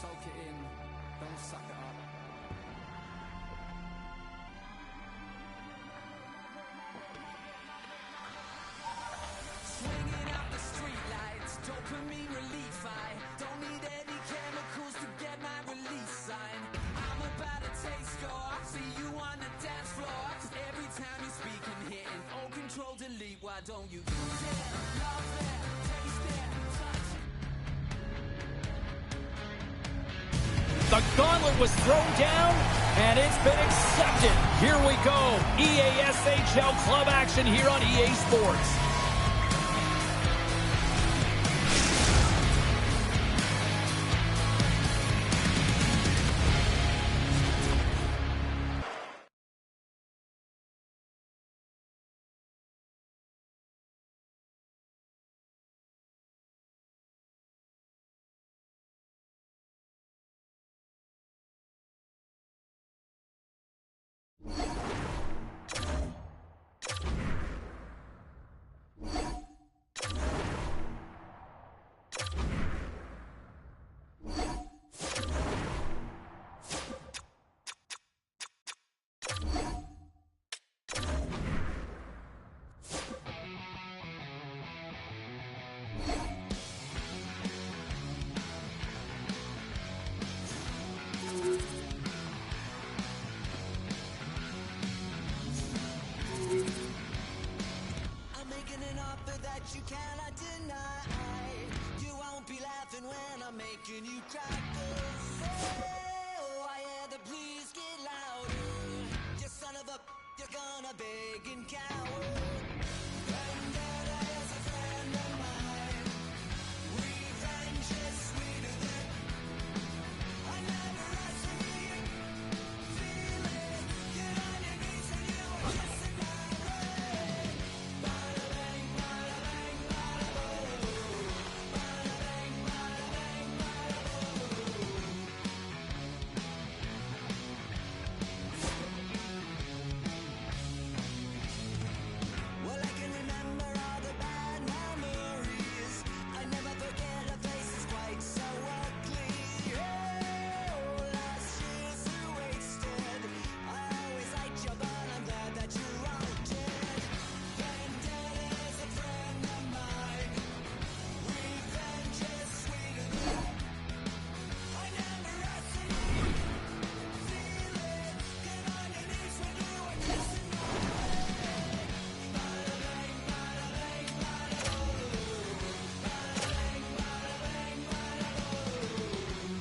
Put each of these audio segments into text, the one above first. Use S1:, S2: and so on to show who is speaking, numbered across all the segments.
S1: Soak it in, don't suck it up. Swinging out the streetlights, dopamine relief. I don't need any chemicals to get my release sign. I'm about to taste your, see you on the dance floor. 'Cause every time you speak and hitting, oh control delete. Why don't you use it, love it, taste it, touch it?
S2: The gauntlet was thrown down, and it's been accepted. Here we go. EASHL club action here on EA Sports.
S3: You cannot deny. You won't be laughing when I'm making you cry. Oh, I hear the please get louder. You son of a, you're gonna beg and cower. Vendetta is a friend of mine. Revenge is sweeter than I never asked for you. Feel it, get on your knees and you are kissing my ring. Bada bang, bada bang, bada boom. Bada bang, bada bang, bada boom. Well, I can remember all the bad memories. I never forget a face that's quite so ugly. Oh, last year's are wasted. I always liked you, but I'm glad that you're all dead. Vendetta is a friend of mine. Revenge is sweeter than I never asked for you. Feel it, get on your knees when you are kissing my ring. Bada bang, bada bang, bada boom. Bada bang, bada bang, bada boom.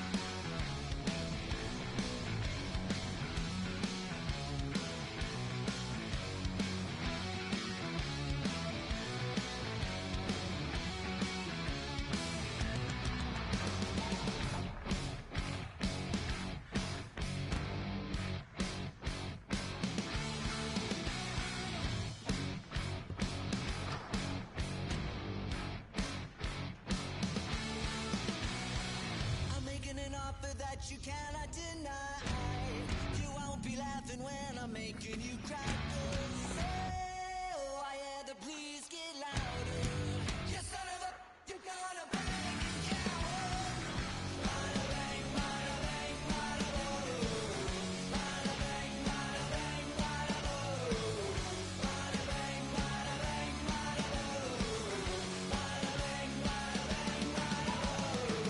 S3: I'm making an offer that you cannot deny. You won't be laughing when I'm making you cry. Oh, I hear the please get louder. You son of a, you're gonna bang and cower. Bada bang, bada bang, bada boom. Bada bang, bada bang, bada boom. Bada bang, bada bang, bada boom. Bada bang, bada bang, bada boom.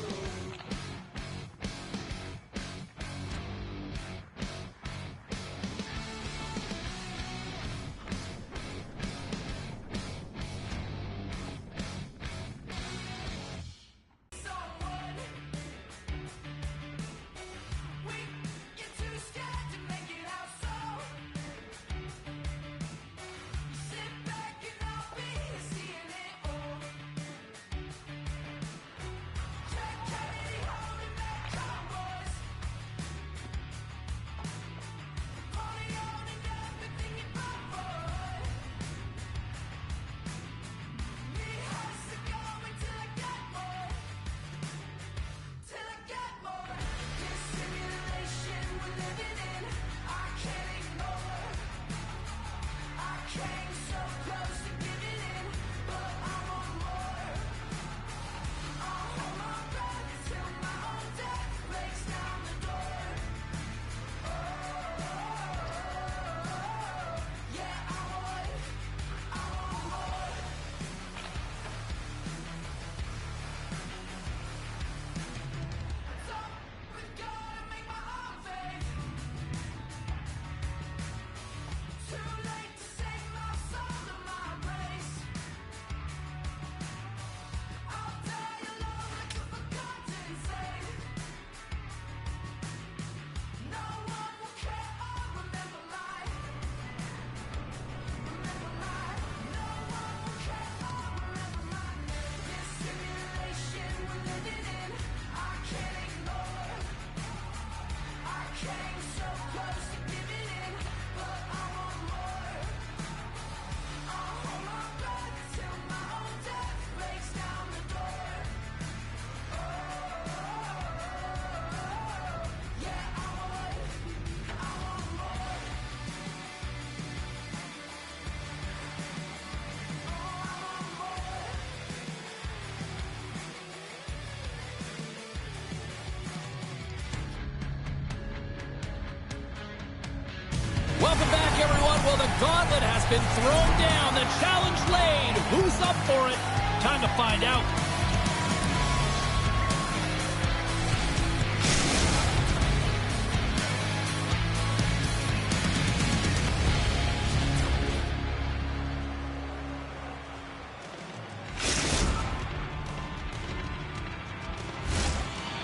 S2: gauntlet has been thrown down. The challenge laid. Who's up for it? Time to find out.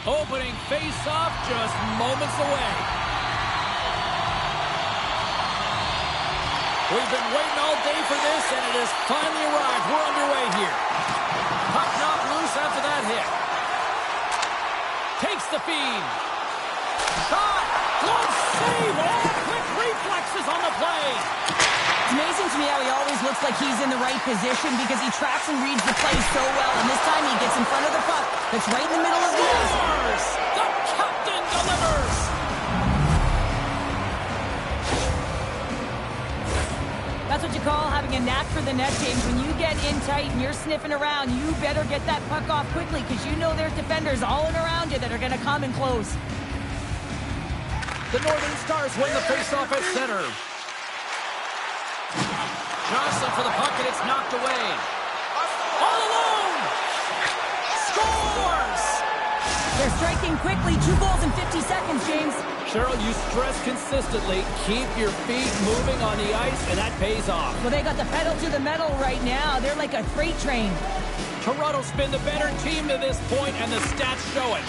S2: Opening face-off just moments away. We've been waiting all day for this, and it has finally arrived. We're underway here. Puck knocked loose after that hit. Takes the feed. Shot! Glove save! Oh, quick reflexes on the play.
S4: It's amazing to me how he always looks like he's in the right position because he tracks and reads the play so well. And this time he gets in front of the puck that's right in the middle of the ice.
S2: Scores! The captain delivers!
S4: That's what you call having a knack for the net, James. When you get in tight and you're sniffing around, you better get that puck off quickly because you know there's defenders all in around you that are going to come and close.
S2: The Northern Stars win the faceoff at center. Johnson for the puck, and it's knocked away. All alone! Scores!
S4: They're striking quickly. 2 goals in 50 seconds, James.
S2: Cheryl, you stress consistently, keep your feet moving on the ice, and that pays off.
S4: Well, they got the pedal to the metal right now. They're like a freight train.
S2: Toronto's been the better team to this point, and the stats show it.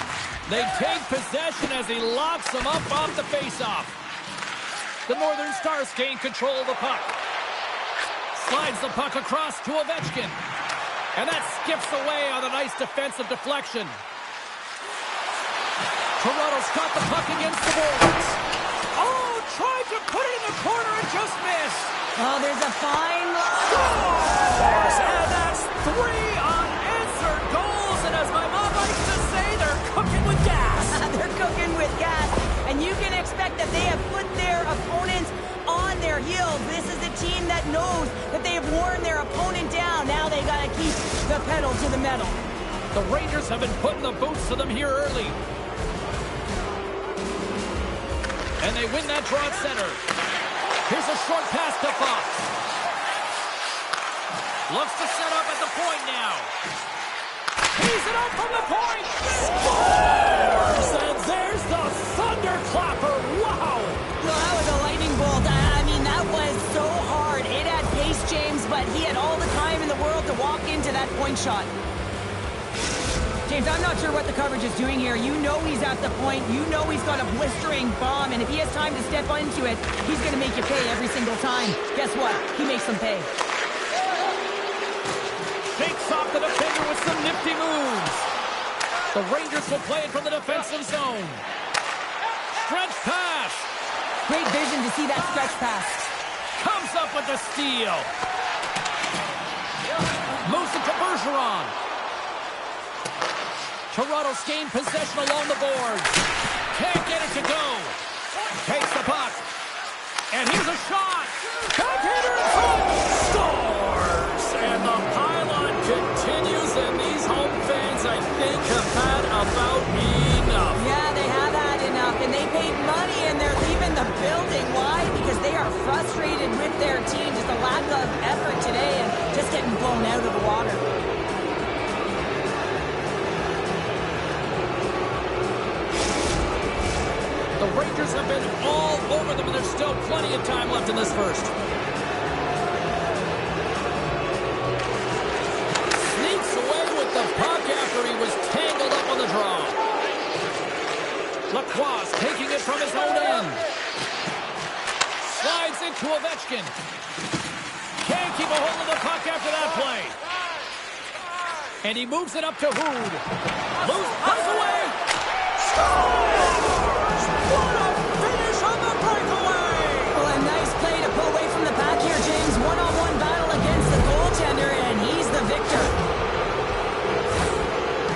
S2: They take possession as he locks them up off the faceoff. The Northern Stars gain control of the puck. Slides the puck across to Ovechkin. And that skips away on a nice defensive deflection. Toronto's got the puck against the boards. Oh, tried to put it in the corner and just missed.
S4: Oh, there's a fine line.
S2: Scores! And that's 3 unanswered goals. And as my mom likes to say, they're cooking with gas.
S4: They're cooking with gas. And you can expect that they have put their opponents on their heels. This is a team that knows that they have worn their opponent down. Now they got to keep the pedal to the metal.
S2: The Rangers have been putting the boots to them here early. And they win that draw at center. Here's a short pass to Fox. Looks to set up at the point now. He's it up from the point. Scores! And there's the thunderclapper. Wow!
S4: Well, that was a lightning bolt. I mean, that was so hard. It had pace, James, but he had all the time in the world to walk into that point shot. James, I'm not sure what the coverage is doing here. You know he's at the point. You know he's got a blistering bomb, and if he has time to step into it, he's going to make you pay every single time. Guess what? He makes them pay.
S2: Takes off the defender with some nifty moves. The Rangers will play it from the defensive zone. Stretch pass.
S4: Great vision to see that stretch pass.
S2: Comes up with the steal. Moves it to Bergeron. Toronto's gained possession along the boards. Can't get it to go. Takes the puck. And here's a shot. Backhander in front. Scores. And the pylon continues. And these home fans, I think, have had about enough.
S4: Yeah, they have had enough. And they paid money and they're leaving the building. Why? Because they are frustrated with their team. Just a lack of effort today and just getting blown out of the water.
S2: The Rangers have been all over them, and there's still plenty of time left in this first. Sneaks away with the puck after he was tangled up on the draw. Lacroix taking it from his own end. Slides into Ovechkin. Can't keep a hold of the puck after that play. And he moves it up to Hood. Loose pass away. Scores! What a finish on the breakaway!
S4: Well, a nice play to pull away from the pack here, James. One-on-one battle against the goaltender, and he's the victor.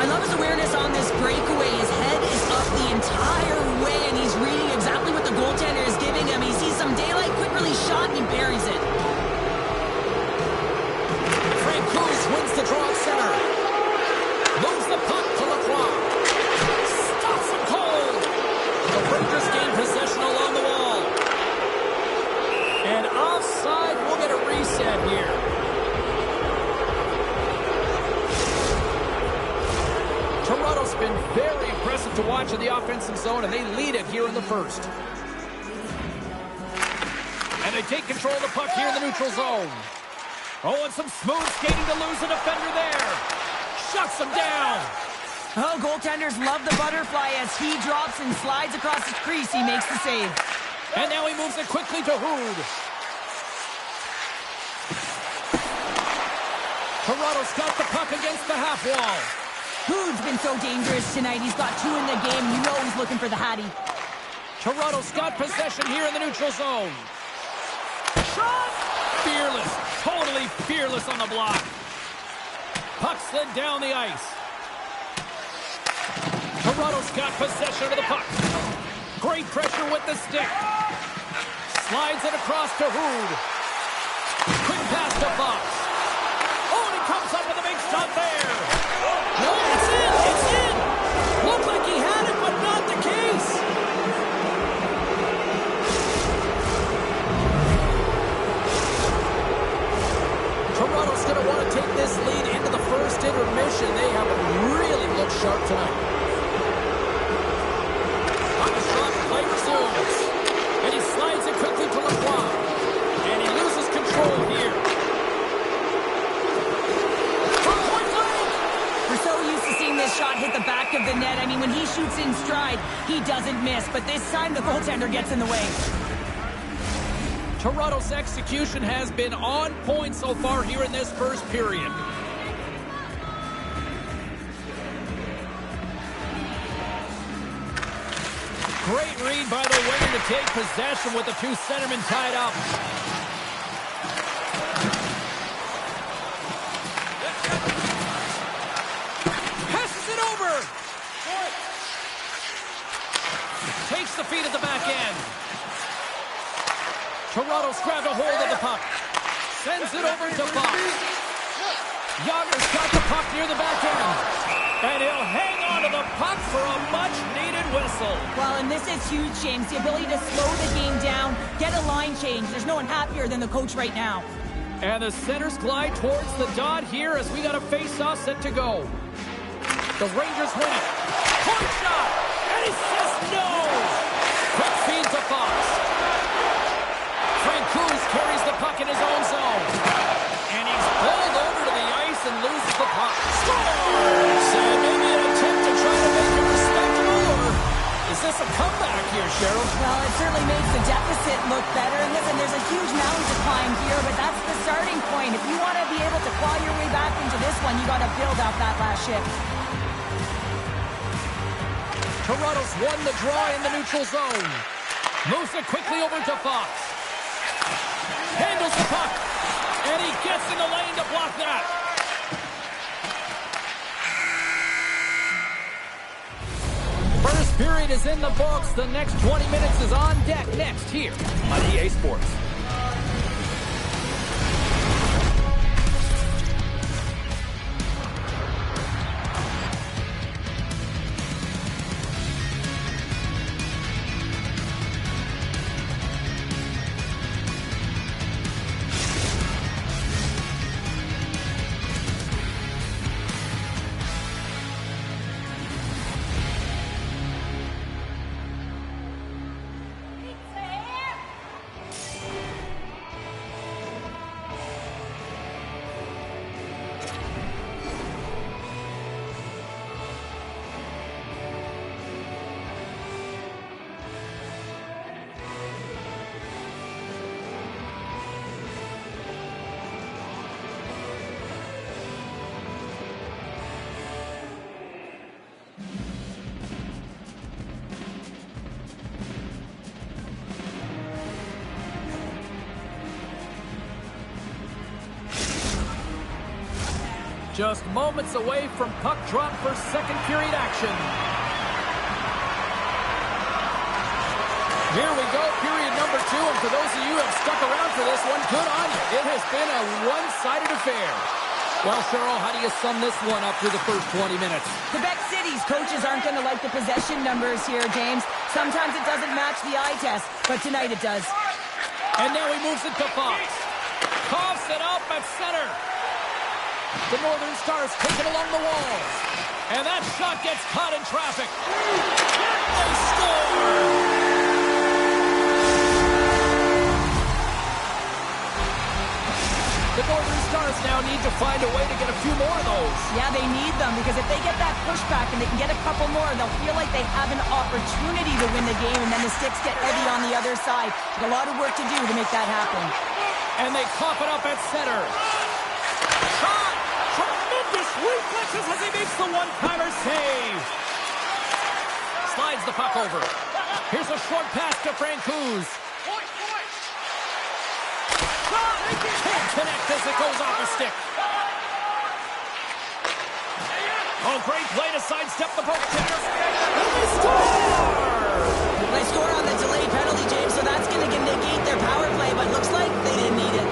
S4: I love his awareness on this breakaway. His head is up the entire way, and he's reading exactly what the goaltender is giving him. He sees some daylight, quick release shot, and he buries it.
S2: Frank Cruz wins the draw at center. Moves the puck to Lacroix. Stops him cold. been very impressive to watch in the offensive zone, and they lead it here in the first. And they take control of the puck here in the neutral zone. Oh, and some smooth skating to lose a defender there. Shuts him down.
S4: Oh, goaltenders love the butterfly as he drops and slides across the crease. He makes the save.
S2: And now he moves it quickly to Hood. Toronto's got the puck against the half wall.
S4: Hood's been so dangerous tonight. He's got 2 in the game. You know he's looking for the Hattie.
S2: Toronto's got possession here in the neutral zone. Shot! Fearless. Totally fearless on the block. Puck slid down the ice. Toronto's got possession of the puck. Great pressure with the stick. Slides it across to Hood. Quick pass to Fox. Oh, and he comes up with a big shot there. No, it's in! It's in! Looked like he had it, but not the case. Toronto's going to want to take this lead into the first intermission. They haven't really looked sharp tonight. Puck is dropped, play resumes. And he slides it quickly to Lacroix. And he loses control here. From point blank!
S4: We're so used to seeing this shot hit the back of the net. I mean, when he shoots in stride, he doesn't miss. But this time, the goaltender gets in the way.
S2: Toronto's execution has been on point so far here in this first period. Great read by the winger to take possession with the 2 centermen tied up. Passes it over. Takes the feed at the back end. Toronto's grabbed a hold of the puck. Sends it over to Fox. Yager's got the puck near the back end. And he'll hang on to the puck for a much-needed whistle.
S4: Well, and this is huge, James. The ability to slow the game down, get a line change. There's no one happier than the coach right now.
S2: And the centers glide towards the dot here as we got a face-off set to go. The Rangers win it. Point shot! And he says no! Quick feed to Fox. Frank Cruz carries the puck in his own zone. And he's pulled over to the ice and loses the puck. Scores! And maybe an attempt to try to make it respectable, or is this a comeback here, Cheryl?
S4: Well, it certainly makes the deficit look better. And listen, there's a huge mountain to climb here, but that's the starting point. If you want to be able to claw your way back into this one, you got to build off that last shift.
S2: Toronto's won the draw in the neutral zone. Moves it quickly over to Fox. Handles the puck. And he gets in the lane to block that. First period is in the books. The next 20 minutes is on deck next here on EA Sports. Just moments away from puck drop for second period action. Here we go, period number 2. And for those of you who have stuck around for this one, good on you. It has been a one-sided affair. Well, Cheryl, how do you sum this one up through the first 20 minutes?
S4: Quebec City's coaches aren't going to like the possession numbers here, James. Sometimes it doesn't match the eye test, but tonight it does.
S2: And now he moves it to Fox. Coughs it up at center. The Northern Stars take it along the walls. And that shot gets caught in traffic. They score! The Northern Stars now need to find a way to get a few more of those.
S4: Yeah, they need them, because if they get that pushback and they can get a couple more, they'll feel like they have an opportunity to win the game, and then the sticks get heavy on the other side. A lot of work to do to make that happen.
S2: And they cough it up at center. Shot! Tremendous reflexes as he makes the one-timer save. Slides the puck over. Here's a short pass to Francouz. Can't connect as it goes off a stick. Oh, great play to sidestep the poke check. And they score!
S4: They score on the delayed penalty, James, so that's going to negate their power play, but looks like they didn't need it.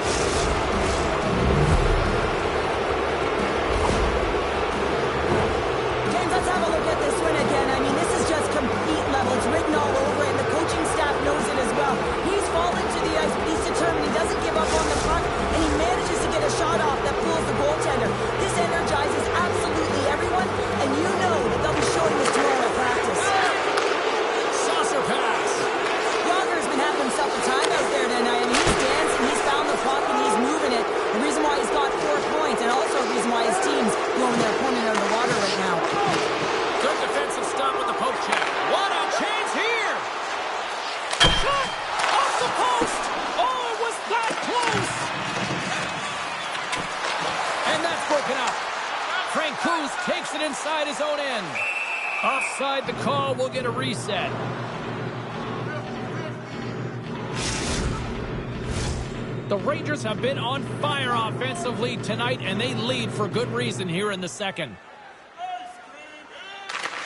S4: James, let's have a look at this win again. I mean, this is just complete level. It's written all over it, and the coaching staff knows it as well. He's fallen to the ice, but he's determined. He doesn't give up on the puck, and he manages to get a shot off that fools the goaltender. This energizes absolutely everyone, and you know that they'll be showing this tomorrow at practice.
S2: Saucer pass.
S4: Yager's been having himself a time out there tonight. I mean, he's dancing, he's found the puck, and he's moving it. The reason why he's got 4 points, and also the reason why his team's blowing their opponent out of the water right now.
S2: Good defensive stop with the poke check. What a chance here! Shot! Off the post! Oh, it was that close! And that's broken up. Francouz takes it inside his own end. Offside the call, will get a reset. The Rangers have been on fire offensively tonight, and they lead for good reason here in the second.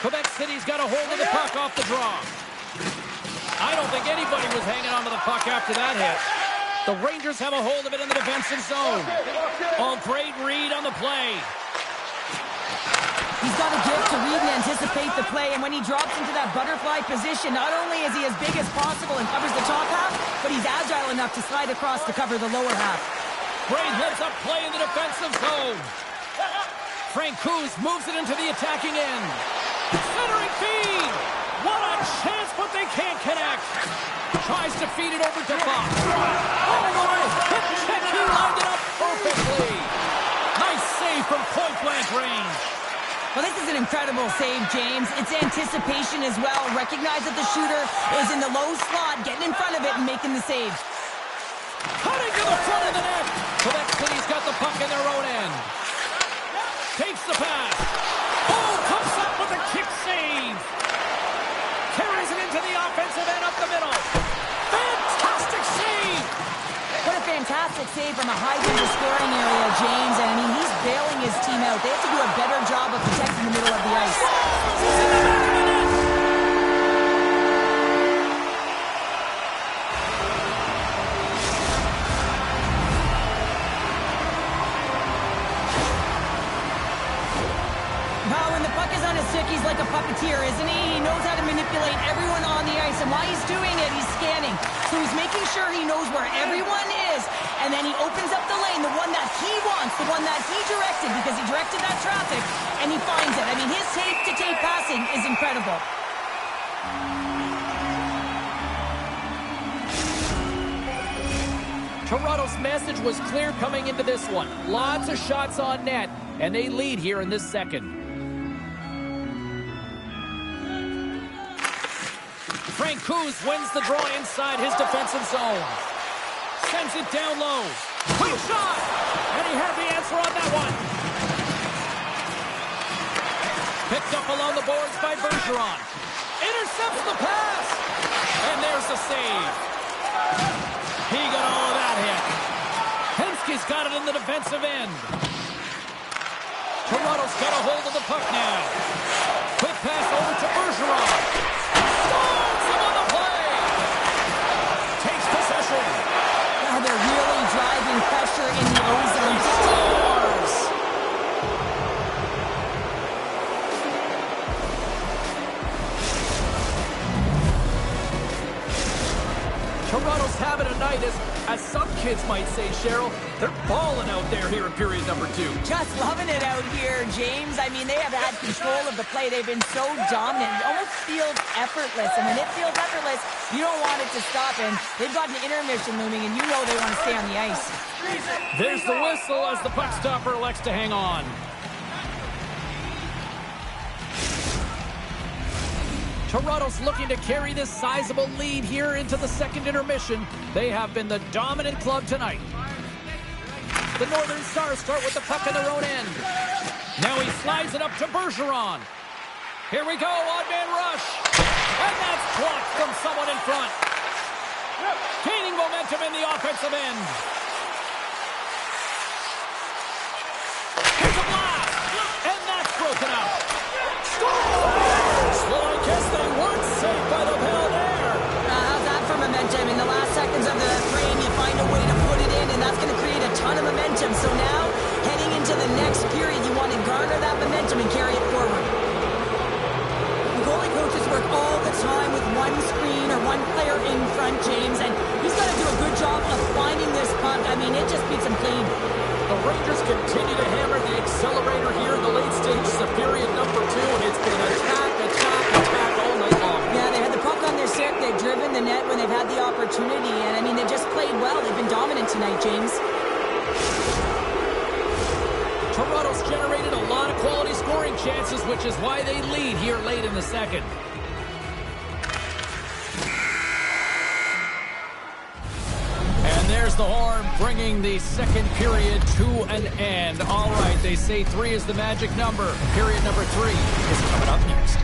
S2: Quebec City's got a hold of the puck off the draw. I don't think anybody was hanging onto the puck after that hit. The Rangers have a hold of it in the defensive zone. Oh, great read on the play.
S4: He's got a gift to read and anticipate the play, and when he drops into that butterfly position, not only is he as big as possible and covers the top half, but he's agile enough to slide across to cover the lower half.
S2: Great heads-up play in the defensive zone. Francouz moves it into the attacking end. Centering feed! What a chance, but they can't connect. Tries to feed it over to Fox. Oh, he lined it up perfectly. Nice save from point-blank range.
S4: Well, this is an incredible save, James. It's anticipation as well. Recognize that the shooter is in the low slot, getting in front of it and making the save.
S2: Cutting to the front of the net. Quebec City's got the puck in their own end. Takes the pass. Oh, comes up with a kick save. Carries it into the offensive end up the middle. Fantastic save.
S4: What a fantastic save from a high-danger scoring area, James. And I mean, he's bailing his team out. They have to do a better job of protecting the middle of the ice.
S2: He's in the back of the net.
S4: Now, when the puck is on his stick, he's like a puppeteer, isn't he? He knows how to manipulate everyone on the ice, and while he's doing it, he's scanning. So he's making sure he knows where everyone is, and then he opens up the lane, the one that he wants, the one that he directed, because he directed that traffic, and he finds it. I mean, his tape-to-tape passing is incredible.
S2: Toronto's message was clear coming into this one. Lots of shots on net, and they lead here in this second. Francouz wins the draw inside his defensive zone. Sends it down low. Quick shot! And he had the answer on that one. Picked up along the boards by Bergeron. Intercepts the pass. And there's the save. He got all of that hit. Henske's got it in the defensive end. Toronto's got a hold of the puck now. Quick pass over to Bergeron. Stones him on the play. Takes possession.
S4: Now they're really driving pressure in the ozone.
S2: Scores. Toronto's having a night tightest. As some kids might say, Cheryl, they're balling out there here in period number 2.
S4: Just loving it out here, James. I mean, they have had control of the play. They've been so dominant. It almost feels effortless. And when it feels effortless, you don't want it to stop. And they've got an intermission looming, and you know they want to stay on the ice.
S2: There's the whistle as the puck stopper elects to hang on. Toronto's looking to carry this sizable lead here into the second intermission. They have been the dominant club tonight. The Northern Stars start with the puck in their own end. Now he slides it up to Bergeron. Here we go, odd-man rush. And that's blocked from someone in front. Gaining momentum in the offensive end. Here's a blast. And that's broken up. Well, I guess they weren't safe by the bell there.
S4: How's that for momentum? In the last seconds of the frame, you find a way to put it in, and that's going to create a ton of momentum. So now, heading into the next period, you want to garner that momentum and carry it forward. The goalie coaches work all the time with one screen or one player in front, James, and he's got to do a good job of finding this puck. I mean, it just beats him clean.
S2: The Rangers continue to hammer the accelerator here in the late stages of period number 2, and it's been attack all night long.
S4: Yeah, they had the puck on their stick. They've driven the net when they've had the opportunity, and I mean, they've just played well. They've been dominant tonight, James.
S2: Toronto's generated a lot of quality scoring chances, which is why they lead here late in the second. And there's the horn, bringing the second period to an end. All right, they say 3 is the magic number. Period number 3 is coming up next.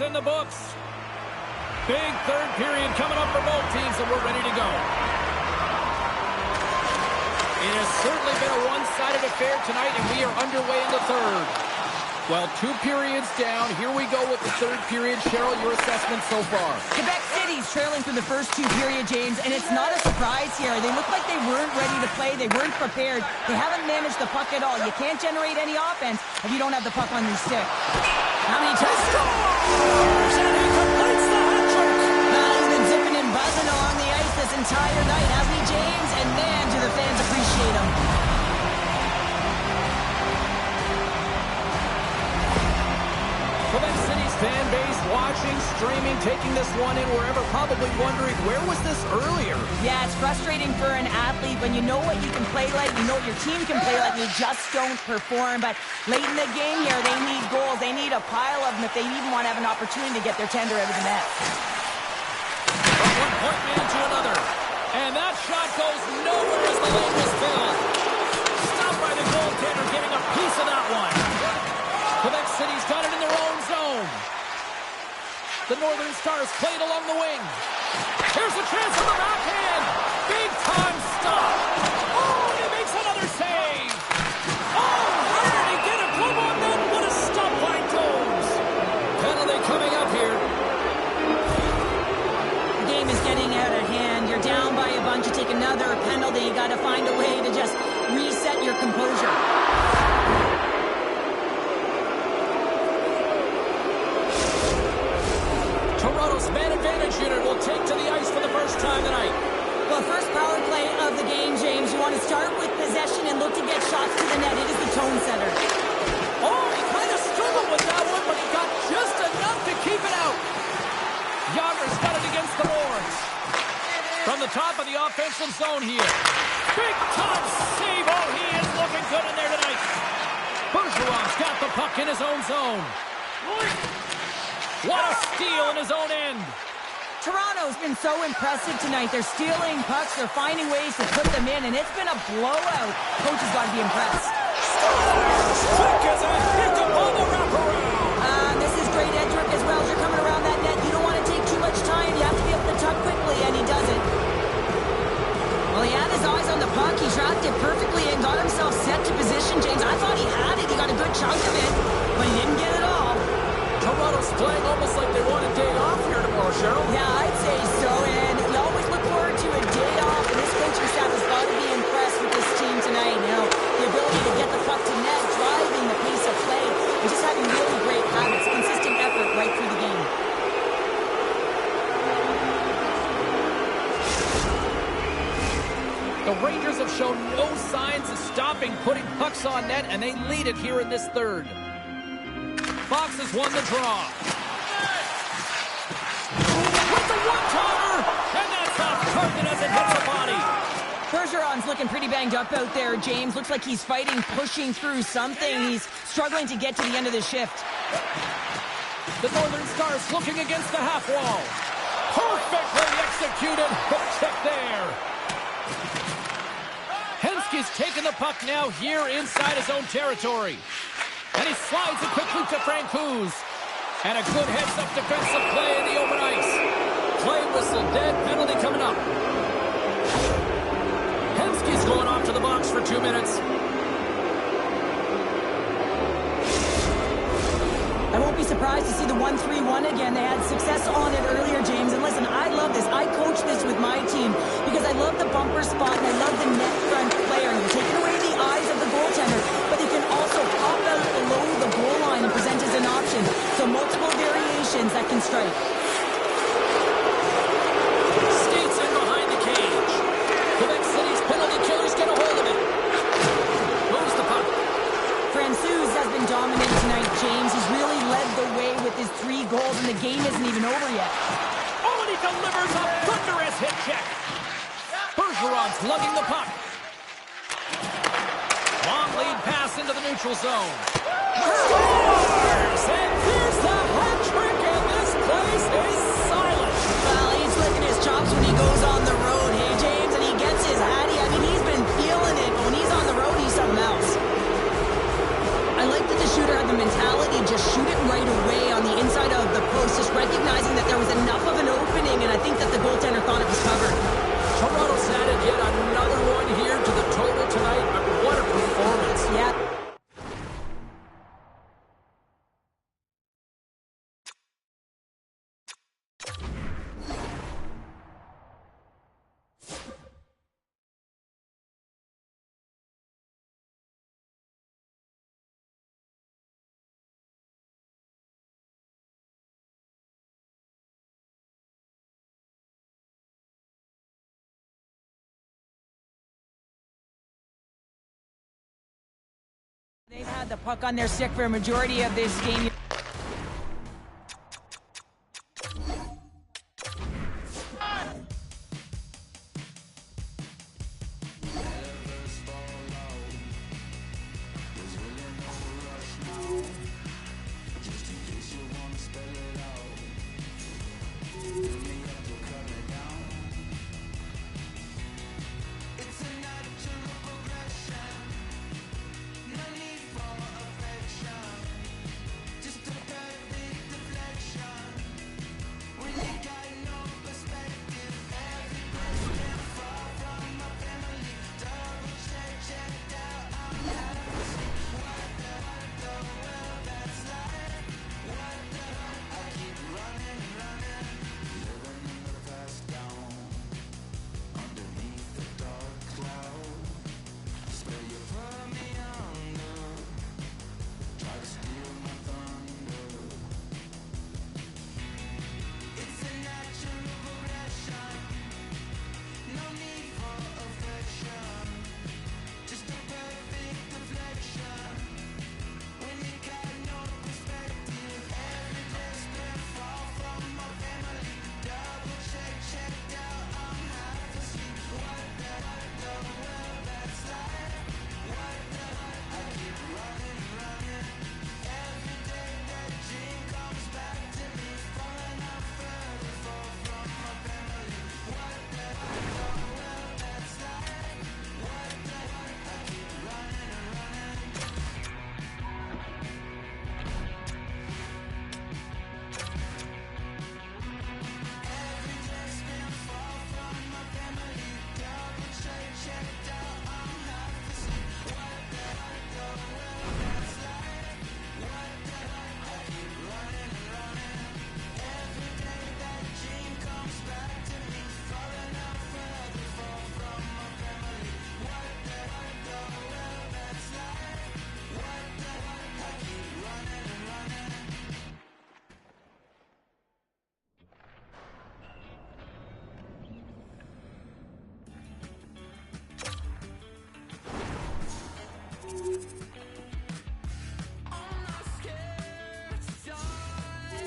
S2: In the books. Big third period coming up for both teams, and we're ready to go. It has certainly been a one-sided affair tonight, and we are underway in the third. Well, 2 periods down. Here we go with the third period. Cheryl, your assessment so far?
S4: Quebec City's trailing through the first 2 periods, James, and it's not a surprise here. They look like they weren't ready to play. They weren't prepared. They haven't managed the puck at all. You can't generate any offense if you don't have the puck on your stick. How many times?
S2: And he completes the hat trick.
S4: He's been zipping and buzzing along the ice this entire night, hasn't he, James? And man, do the fans appreciate him.
S2: Quebec City's fan base watching, streaming, taking this one in wherever, probably wondering, where was this earlier?
S4: Yeah, it's frustrating for an athlete when you know what you can play like, you know what your team can play like, you just don't perform. But late in the game here, they need goals. They need a pile of them if they even want to have an opportunity to get their tender out of the net.
S2: From one point man to another. And that shot goes nowhere as the lane was filled. Stopped by the goaltender, getting a piece of that one. Quebec City's got it in their own zone. The Northern Stars played along the wing. Here's a chance on the backhand. Big time stop. Oh, he makes another save. Oh, where did he get it? Come on, then. What a stop by Jones. Penalty coming up here.
S4: The game is getting out of hand. You're down by a bunch. You take another penalty. You got to find a way to just reset your composure.
S2: Toronto's man advantage unit will take to the ice for the first time tonight.
S4: Well, first power play of the game, James. You want to start with possession and look to get shots to the net. It is the tone setter.
S2: Oh, he kind of struggled with that one, but he got just enough to keep it out. Yager's got it against the boards. From the top of the offensive zone here. Big time save. Oh, he is looking good in there tonight. Bergeron's got the puck in his own zone. What a steal in his own end.
S4: Toronto's been so impressive tonight. They're stealing pucks. They're finding ways to put them in, and it's been a blowout. Coach has got to be impressed.
S2: Quick as a hiccup on the wraparound.
S4: This is great Edric as well. As you're coming around that net, you don't want to take too much time. You have to be able to tuck quickly, and he does it. Well, he had his eyes on the puck. He tracked it perfectly and got himself set to position, James. I thought he had it. He got a good chunk of it, but he didn't get it all.
S2: Toronto's playing almost like they want a day off here tomorrow, Cheryl.
S4: Yeah, I'd say so, and you always look forward to a day off, and this coaching staff has got to be impressed with this team tonight. You know, the ability to get the puck to net, driving the pace of play, and just having really great habits, consistent effort right through the game.
S2: The Rangers have shown no signs of stopping putting pucks on net, and they lead it here in this third. Fox has won the draw. With the one-timer, and that's off target as it hits the body.
S4: Bergeron's looking pretty banged up out there, James. Looks like he's fighting, pushing through something. He's struggling to get to the end of the shift.
S2: The Northern Stars looking against the half wall. Perfectly executed. Hook check there. Henske's taking the puck now here inside his own territory. And he slides it quickly to Francouz. And a good heads-up defensive play in the open ice. Play whistle dead, penalty coming up. Henske's going off to the box for 2 minutes.
S4: I won't be surprised to see the 1-3-1 again. They had success on it earlier, James. And listen, I love this. I coach this with my team because I love the bumper spot and I love the net front player. You're taking away the eyes of the goaltender, but he can also pop out below the goal line and present as an option. So multiple variations that can strike.
S2: Skates in behind the cage. Quebec City's penalty killers get a hold of it. Moves the puck.
S4: Francouz has been dominant tonight, James. He's really led the way with his 3 goals, and the game isn't even over yet.
S2: Oh, and he delivers a thunderous hit check. Bergeron's lugging the puck. Long lead pass into the neutral zone. Scores! And here's the hat trick, and this place is silent.
S4: Well, he's licking his chops when he goes on the road, hey, James, and he gets his hattie. I mean, he's been feeling it, but when he's on the road, he's something else. I like that the shooter had the mentality, just shoot it right away on the inside of the post, just recognizing that there was enough of an opening, and I think that the goaltender thought it was covered.
S2: Toronto's added yet another one here to the total tonight. What a performance.
S4: Yeah. They've had the puck on their stick for a majority of this game.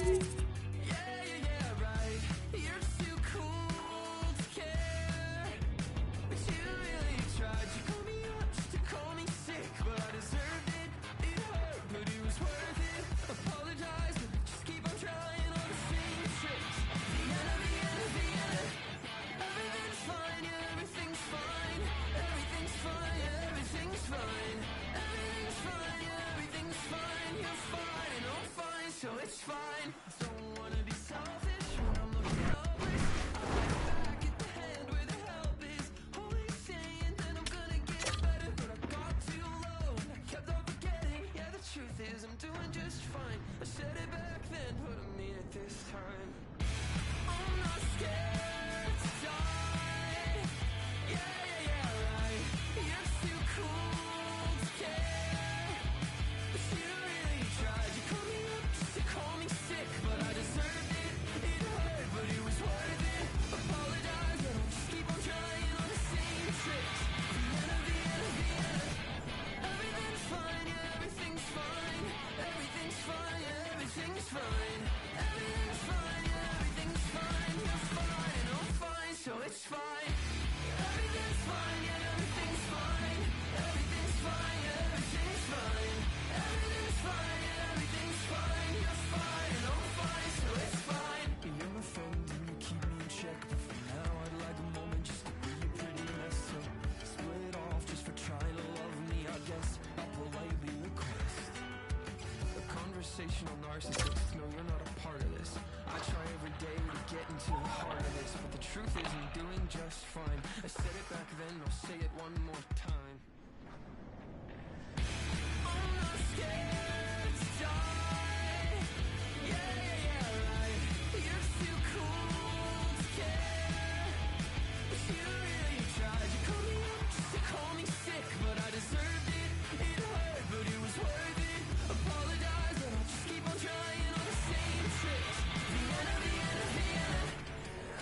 S1: Yeah, right. You're too cool to care. But you really tried. You called me up just to call me sick, but I deserved it. It hurt, but it was worth it. Apologize, but just keep on trying all the same tricks. Vienna, Vienna, Vienna. Everything's fine, yeah, everything's fine. Everything's fine, yeah, everything's fine. Everything's fine, yeah, everything's fine. You're fine, and I'm fine, so it's fine. Don't wanna be selfish when I'm looking helpless. I fight back at the hand where the help is. Always saying that I'm gonna get better, but I got too low and I kept on forgetting. Yeah, the truth is I'm doing just fine. I said it back then, but I mean it this time. I'm not scared to die. Yeah, right. You're too cool to care. But you really tried. You called me up just to call me sick, but I deserved it. It hurt, but it was worth it. Apologize, but I'll just keep on trying all the same tricks. Vienna, Vienna, Vienna. Everything's fine, yeah, everything's fine. Everything's fine, yeah, everything's fine. Everything's fine, yeah, everything's fine. You're fine, and I'm fine, so it's fine. Everything's fine, yeah, everything's fine. Everything's fine, yeah, everything's fine. Everything's fine, yeah, everything's fine. You're fine, and I'm fine, so it's fine. You're my friend and you keep me in check, but for now I'd like a moment just to be a pretty mess up. Split off just for trying to love me, I guess I'll politely request a conversational narcissist. No, you're not a part of this. I try every day to get into the heart of this, but the truth is I'm doing just fine. I said it back then, I'll say it one more time. I'm not scared to die. Yeah, right. You're too cool to care. But you really tried. You called me up just to call me sick, but I deserved it. It hurt, but it was worth it. Apologize, but I'll just keep on trying all the same tricks. Vienna, Vienna, Vienna.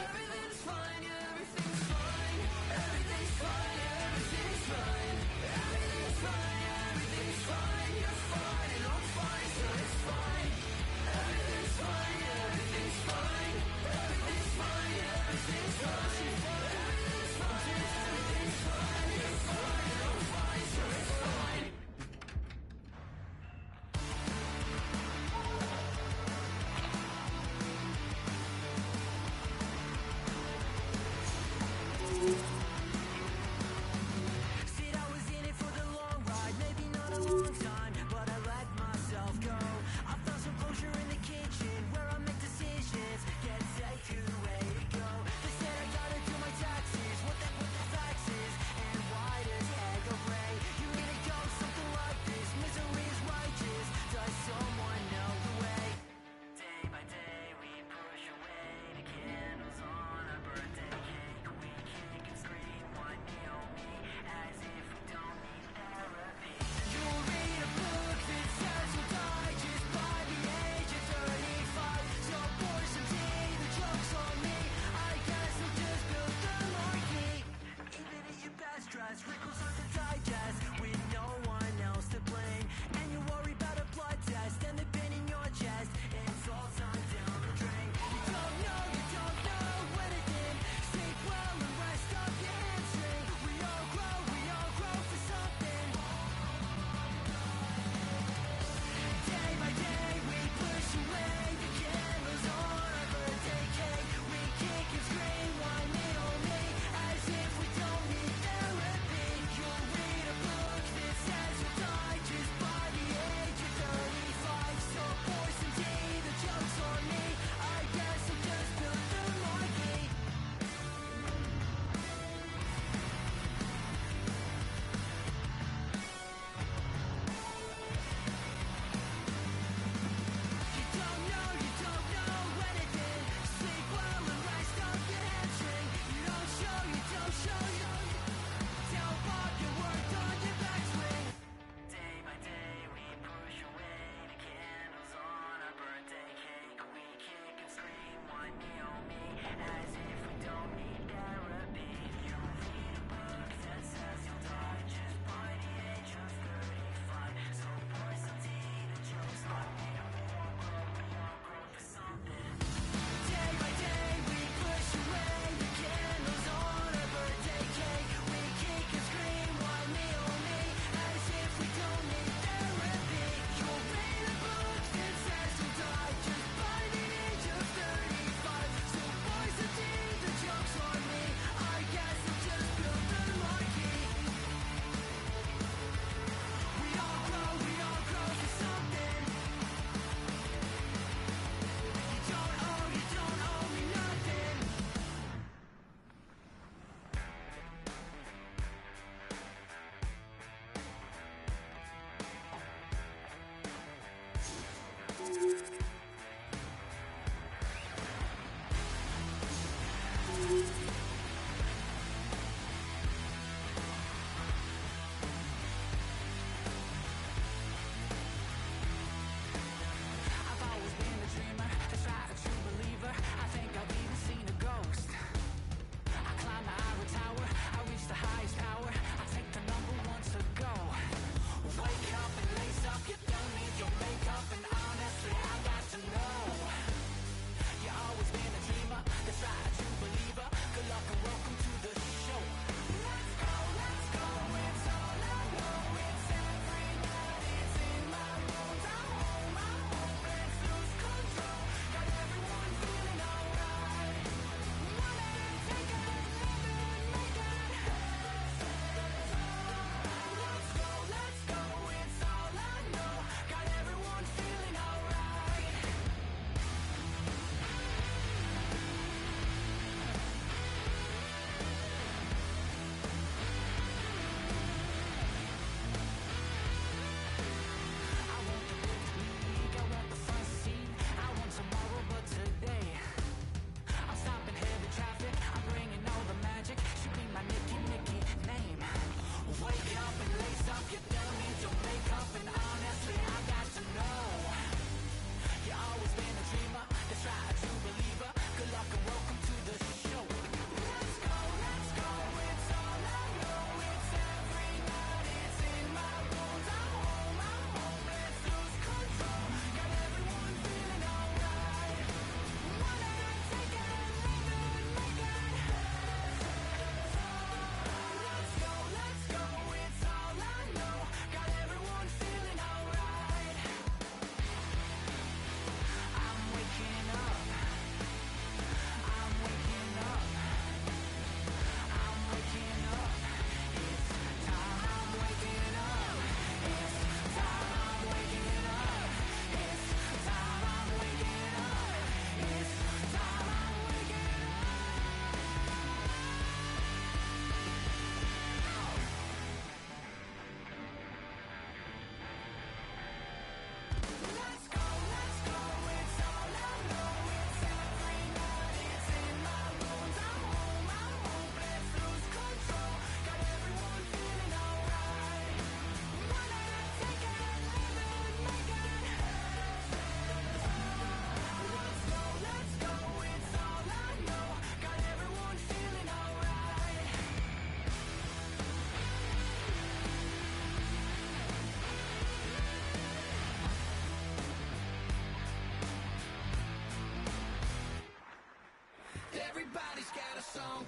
S1: Everything's fine, yeah, everything's fine. Everything's fine, yeah, everything's fine. Everything's fine, yeah, everything's fine. You're fine,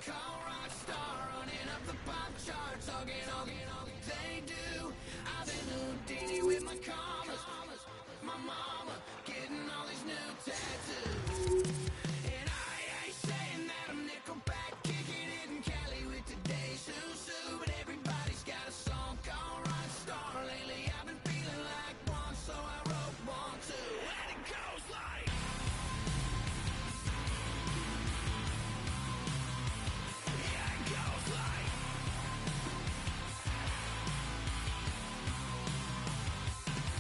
S1: cold rock star, running up the pop charts, hugging all they do. I've been Houdini with my commas, my mama getting all these new tattoos. And I ain't saying that I'm Nickelback, kicking it in Cali with today's Susu, but everybody's got a song called Rockstar. Lately I've been feeling like one, so I wrote one too, and it goes like. Yeah, it goes like.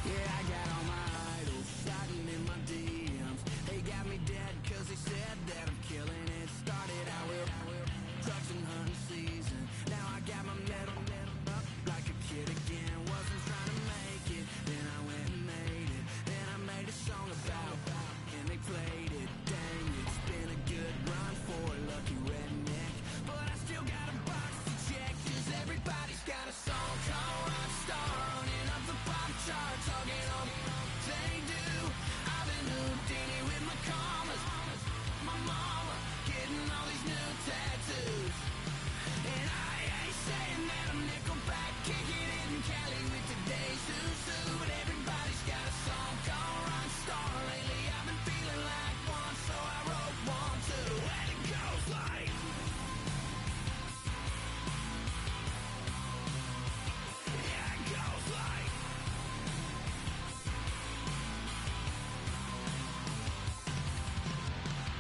S1: Yeah, I got all my idols sliding in my DMs. They got me dead cause they said that I'm killing it. Started out with drugs and hunting season. Now I got my metal up like a kid again. Wasn't trying to make it, then I went and made it. Then I made a song about and they played it. Dang, it's been a good run for a lucky redneck. But I still got a box to check, cause everybody's got a song called Rockstar, running up the pop charts, hugging all they do. I've been Houdini with my commas, my mama getting all these new tattoos. And I ain't saying that I'm Nickelback, kicking it in Cali with today's Susu, but everybody's got a song called Rockstar. Lately I've been feeling like one, so I wrote one too, and it goes like. Yeah, it goes like.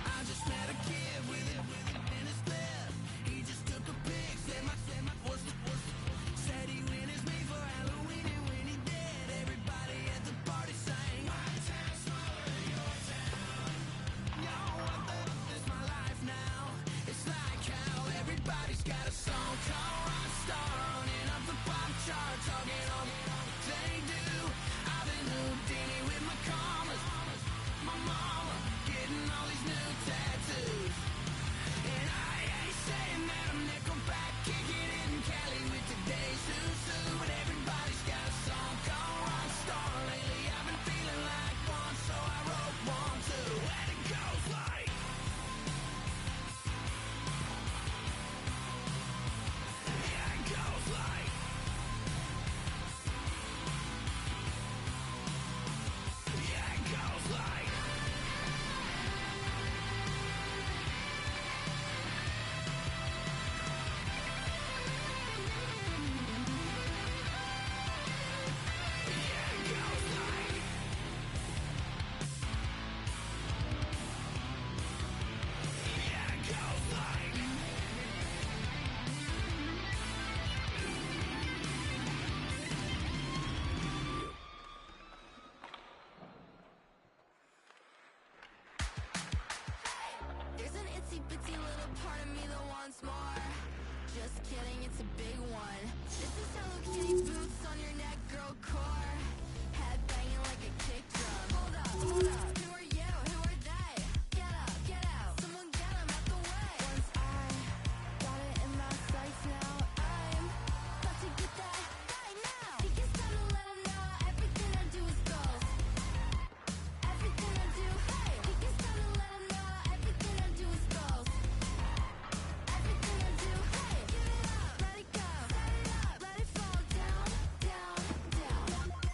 S1: I just met a kid with it in his lip. He just took a pic, said my said he witnessed me for Halloween, and when he did, everybody at the party sang. My town smaller than your town. Yo, what the f is my life now? It's like how everybody's got a song called Rockstar, running up the pop charts, hugging all they do. I've been Houdini with my commas, my mama getting all these new tattoos. And I ain't saying that I'm Nickelback, kicking it in Cali with today's Susu, but everybody's got a song called Rockstar. Lately I've been feeling like one, so I wrote one too, and it goes like. Yeah, it goes like. Yeah, it goes like. Yeah, it goes like. Yeah, it goes like.
S3: There's an itsy bitsy little part of me that wants more. Just kidding, it's a big one. This is Hello Kitty boots on your neck, girl core. Head banging like a kick drum. Hold up, hold up. Who are you? Who are they? Get up, get out. Someone get 'em out the way. Once I got it in my sights, now I'm about to get that right now. Think it's time to let 'em know everything I do is gold. Everything I do, hey. Think it's time to let 'em know everything I do is gold. Everything I do, hey. Give it up, let it go, set it up, let it fall down, down, down.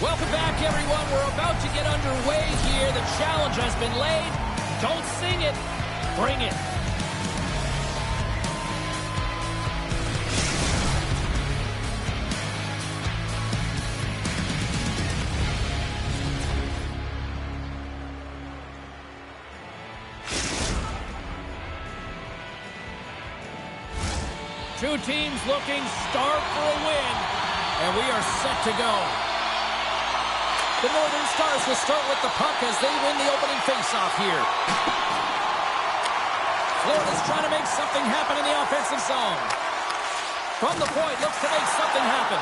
S2: Welcome back, everyone. We're about to get underway here. The challenge has been laid. Don't sing it. Bring it. Two teams looking starved for a win, and we are set to go. The Northern Stars will start with the puck as they win the opening faceoff here. Florida's trying to make something happen in the offensive zone. From the point, looks to make something happen.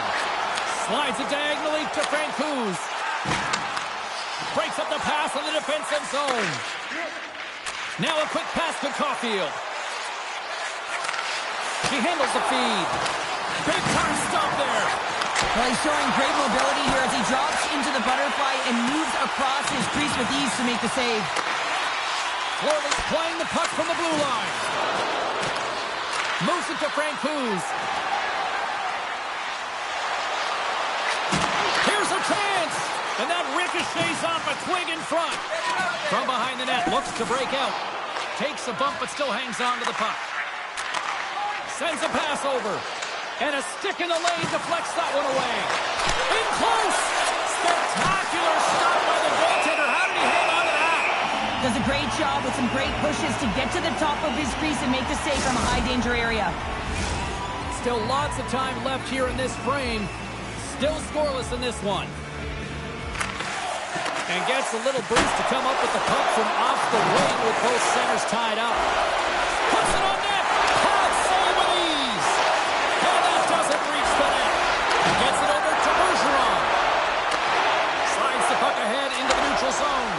S2: Slides it diagonally to Francouz. Breaks up the pass in the defensive zone. Now a quick pass to Caulfield. He handles the feed. Big time stop there.
S4: Well, he's showing great mobility here as he drops into the butterfly and moves across his crease with ease to make the save.
S2: Florida's playing the puck from the blue line. Moves it to Francouz. Here's a chance. And that ricochets off a twig in front. From behind the net, looks to break out. Takes a bump but still hangs on to the puck. Sends a pass over. And a stick in the lane deflects that one away. In close. Spectacular stop by the goaltender. How did he hang on to that?
S4: Does a great job with some great pushes to get to the top of his crease and make the save from a high-danger area.
S2: Still lots of time left here in this frame. Still scoreless in this one. And gets a little boost to come up with the puck from off the wing with both centers tied up. Puts it on net. Hard save with ease. And that doesn't reach the net. Gets it over to Bergeron. Slides the puck ahead into the neutral zone.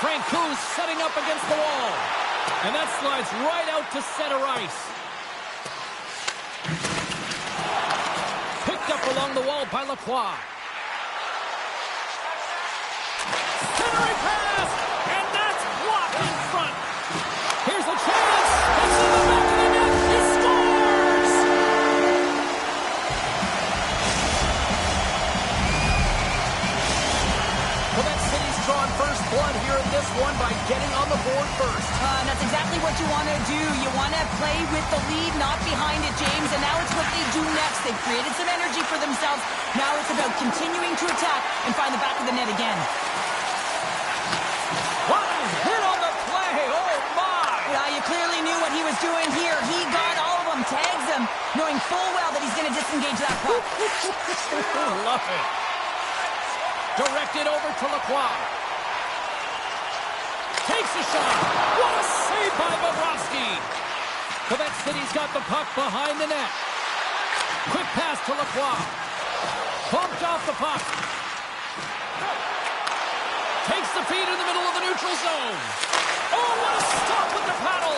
S2: Francouz setting up against the wall. And that slides right out to center ice. Picked up along the wall by Lacroix. Centering pass, and that's blocked in front. Here's a chance. It's in the back of the net. He scores! Quebec City's drawn first blood here in this one by getting on the board first.
S4: And that's exactly what you want to do. You want to play with the lead, not behind it, James. And now it's what they do next. They've created some energy for themselves. Now it's about continuing to attack and find the back of the net again.
S2: What a hit on the play! Oh, my!
S4: Yeah, you clearly knew what he was doing here. He got all of them, tags them, knowing full well that he's going to disengage that puck.
S2: Love it. Directed over to Lacroix. Takes a shot. What a save by Bobrovsky. Quebec City's got the puck behind the net. Quick pass to Lacroix. Bumped off the puck. Takes the feed in the middle of the neutral zone. Oh, what a stop with the paddle.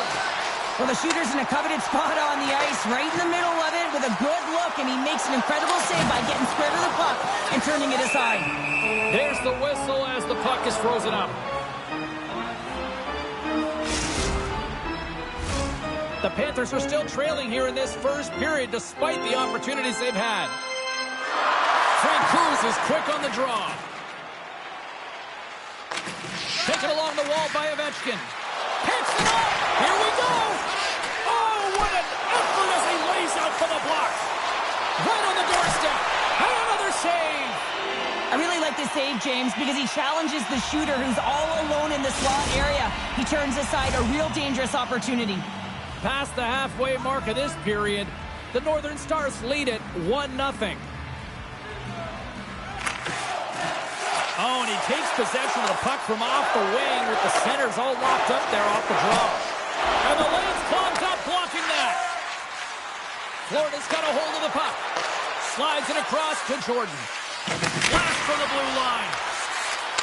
S4: Well, the shooter's in a coveted spot on the ice, right in the middle of it with a good look, and he makes an incredible save by getting square to the puck and turning it aside.
S2: There's the whistle as the puck is frozen up. The Panthers are still trailing here in this first period despite the opportunities they've had. Francouz is quick on the draw. Taken along the wall by Ovechkin. Picks it up! Here we go! Oh, what an effort as he lays out for the block! Right on the doorstep! And another save!
S4: I really like this save, James, because he challenges the shooter who's all alone in the slot area. He turns aside a real dangerous opportunity.
S2: Past the halfway mark of this period, the Northern Stars lead it 1-0. Oh, and he takes possession of the puck from off the wing with the centers all locked up there off the draw. And the lane's clogged up, blocking that. Florida's got a hold of the puck. Slides it across to Jordan. Blast from the blue line.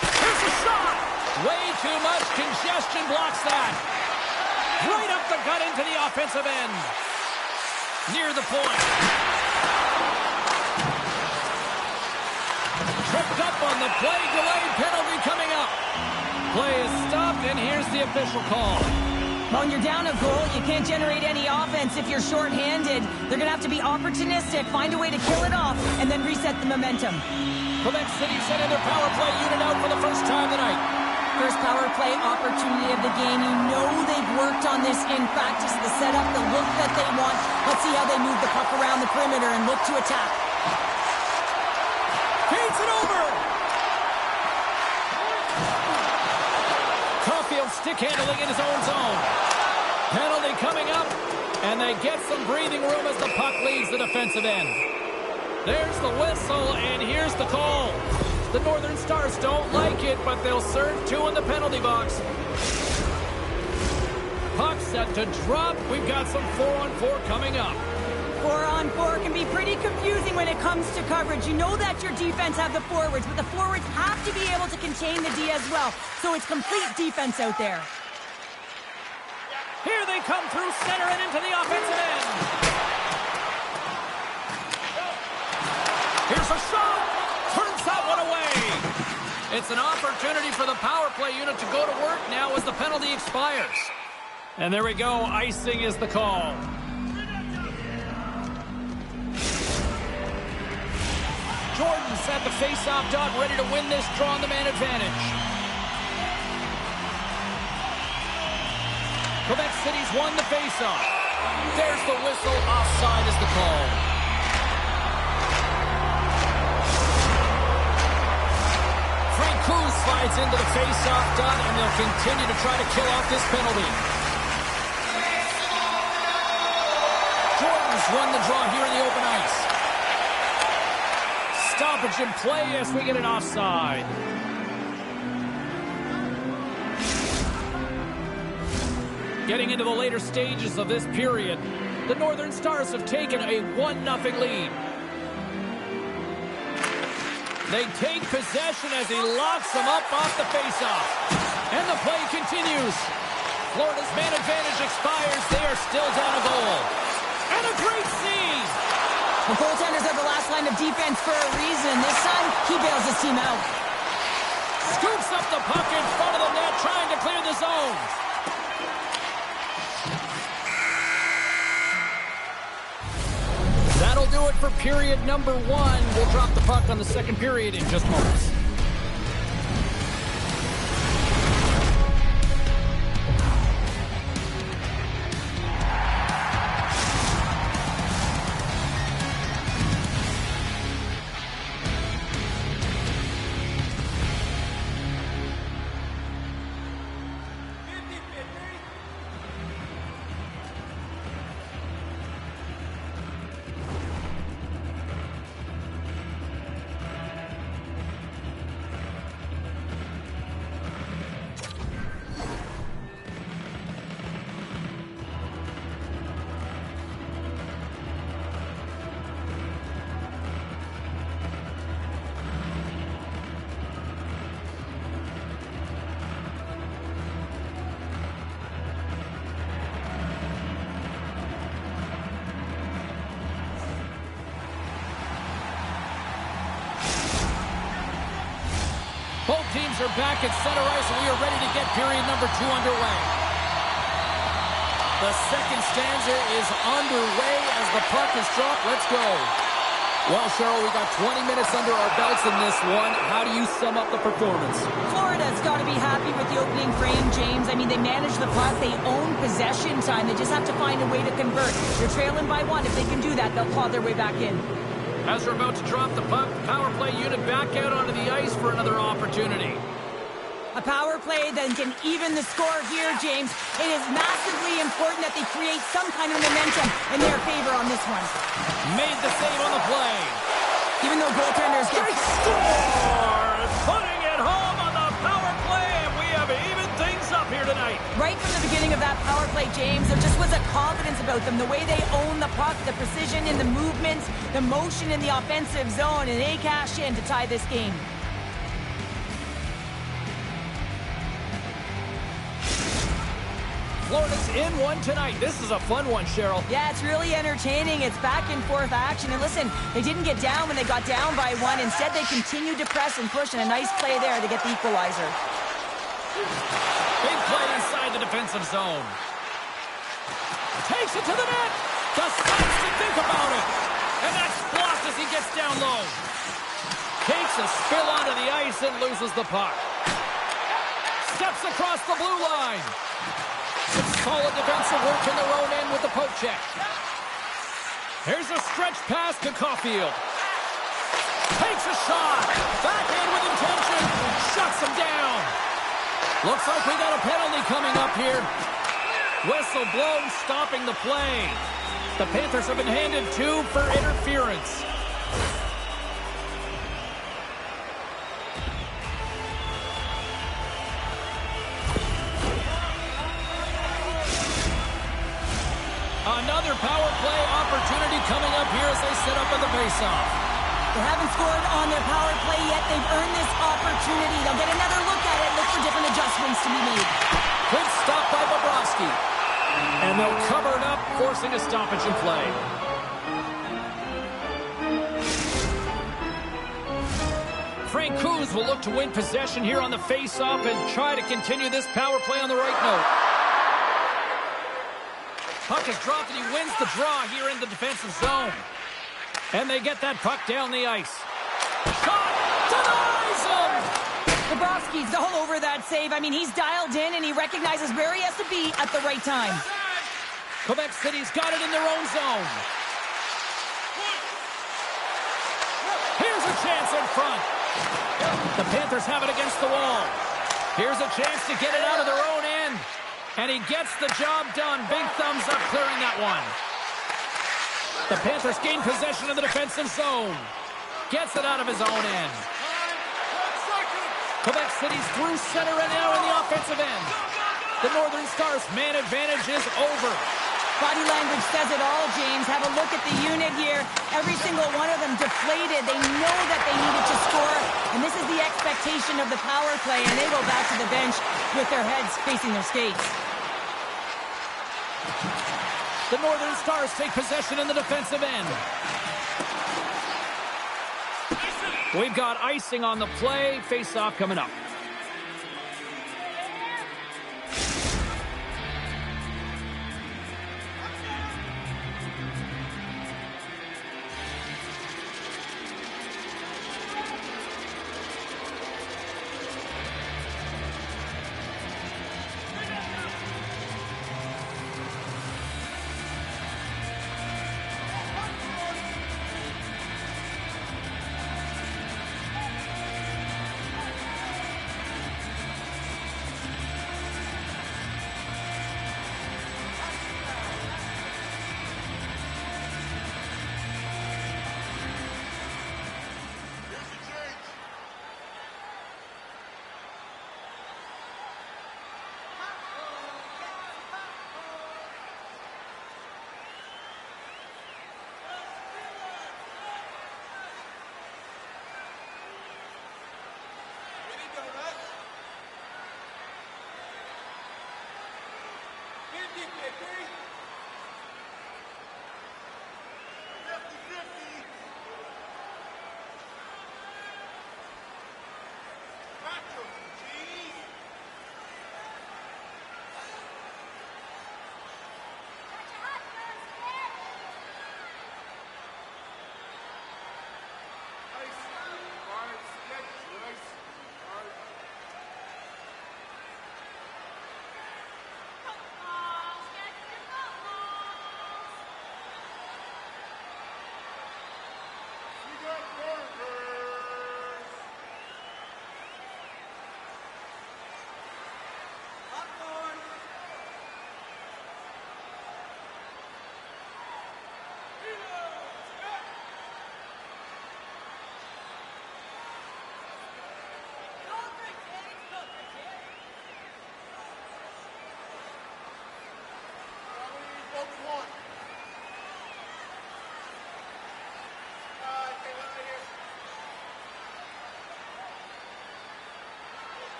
S2: Here's a shot. Way too much congestion blocks that. Right up the gut into the offensive end. Near the point. Tripped up on the play, delayed penalty coming up. Play is stopped, and here's the official call.
S4: When you're down a goal, you can't generate any offense if you're shorthanded. They're going to have to be opportunistic, find a way to kill it off, and then reset the momentum.
S2: Quebec City sending their power play unit out for the first time tonight.
S4: First power play opportunity of the game. You know they've worked on this in practice, the setup, the look that they want. Let's see how they move the puck around the perimeter and look to attack.
S2: Feeds it over! Caulfield stick handling in his own zone. Penalty coming up, and they get some breathing room as the puck leaves the defensive end. There's the whistle, and here's the call. The Northern Stars don't like it, but they'll serve two in the penalty box. Puck set to drop. We've got some 4-on-4 coming up.
S4: 4-on-4 can be pretty confusing when it comes to coverage. You know that your defense have the forwards, but the forwards have to be able to contain the D as well. So it's complete defense out there.
S2: Here they come through center and into the offensive end. Here's a shot. Turns that one away. It's an opportunity for the power play unit to go to work now as the penalty expires. And there we go. Icing is the call. Jordan's at the face-off dot, ready to win this draw on the man advantage. Quebec City's won the face-off. There's the whistle. Offside is the call. Frank Cruz slides into the face-off dot, and they'll continue to try to kill off this penalty. Jordan's won the draw here in the open ice. Stoppage in play as we get an offside. Getting into the later stages of this period, the Northern Stars have taken a 1-0 lead. They take possession as he locks them up off the faceoff. And the play continues. Florida's man advantage expires. They are still down a goal. And a great save.
S4: The goaltenders are the last line of defense for a reason. This time, he bails his team out.
S2: Scoops up the puck in front of the net, trying to clear the zone. That'll do it for period number 1. We'll drop the puck on the second period in just moments. Both teams are back at center ice, and we are ready to get period number 2 underway. The second stanza is underway as the puck is dropped. Let's go. Well, Cheryl, we got 20 minutes under our belts in this one. How do you sum up the performance?
S4: Florida's got to be happy with the opening frame, James. I mean, they manage the puck. They own possession time. They just have to find a way to convert. They're trailing by 1. If they can do that, they'll claw their way back in.
S2: As we're about to drop the puck, power play unit back out onto the ice for another opportunity.
S4: A power play that can even the score here, James. It is massively important that they create some kind of momentum in their favor on this one.
S2: Made the save on the play.
S4: Even though goaltenders get...
S2: They score! Putting it home on the power play, and we have even things up here tonight.
S4: Right from the beginning of that power play, James, there just was a confidence about them. The way they own the puck, the precision in the movements, the motion in the offensive zone, and they cash in to tie this game.
S2: Florida's in one tonight. This is a fun one, Cheryl.
S4: Yeah, it's really entertaining. It's back and forth action. And listen, they didn't get down when they got down by 1. Instead, they continued to press and push, and a nice play there to get the equalizer.
S2: Big play inside the defensive zone. Takes it to the net. Decides to think about it. And that's blocked as he gets down low. Takes a spill onto the ice and loses the puck. Steps across the blue line. Some solid defensive work in their own end with the poke check. Here's a stretch pass to Caulfield. Takes a shot. Backhand with intention. Shuts him down. Looks like we got a penalty coming up here. Whistle blown, stopping the play. The Panthers have been handed 2 for interference. Another power play opportunity coming up here as they set up in the faceoff.
S4: They haven't scored on their power play yet. They've earned this opportunity. They'll get another look at it, look for different adjustments to be made.
S2: Good stop by Bobrovsky. And they'll cover it up, forcing a stoppage in play. Frank Coos will look to win possession here on the faceoff and try to continue this power play on the right note. Puck is dropped and he wins the draw here in the defensive zone. And they get that puck down the ice. Shot! Denies him!
S4: Bobrovsky's all over that save. I mean, he's dialed in and he recognizes where he has to be at the right time.
S2: Quebec City's got it in their own zone. Here's a chance in front. The Panthers have it against the wall. Here's a chance to get it out of their own end. And he gets the job done. Big thumbs up clearing that one. The Panthers gain possession of the defensive zone. Gets it out of his own end. Quebec City's through center and now in the offensive end. The Northern Stars' man advantage is over.
S4: Body language says it all, James. Have a look at the unit here. Every single one of them deflated. They know that they needed to score. And this is the expectation of the power play. And they go back to the bench with their heads facing their skates.
S2: The Northern Stars take possession in the defensive end. We've got icing on the play. Face-off coming up.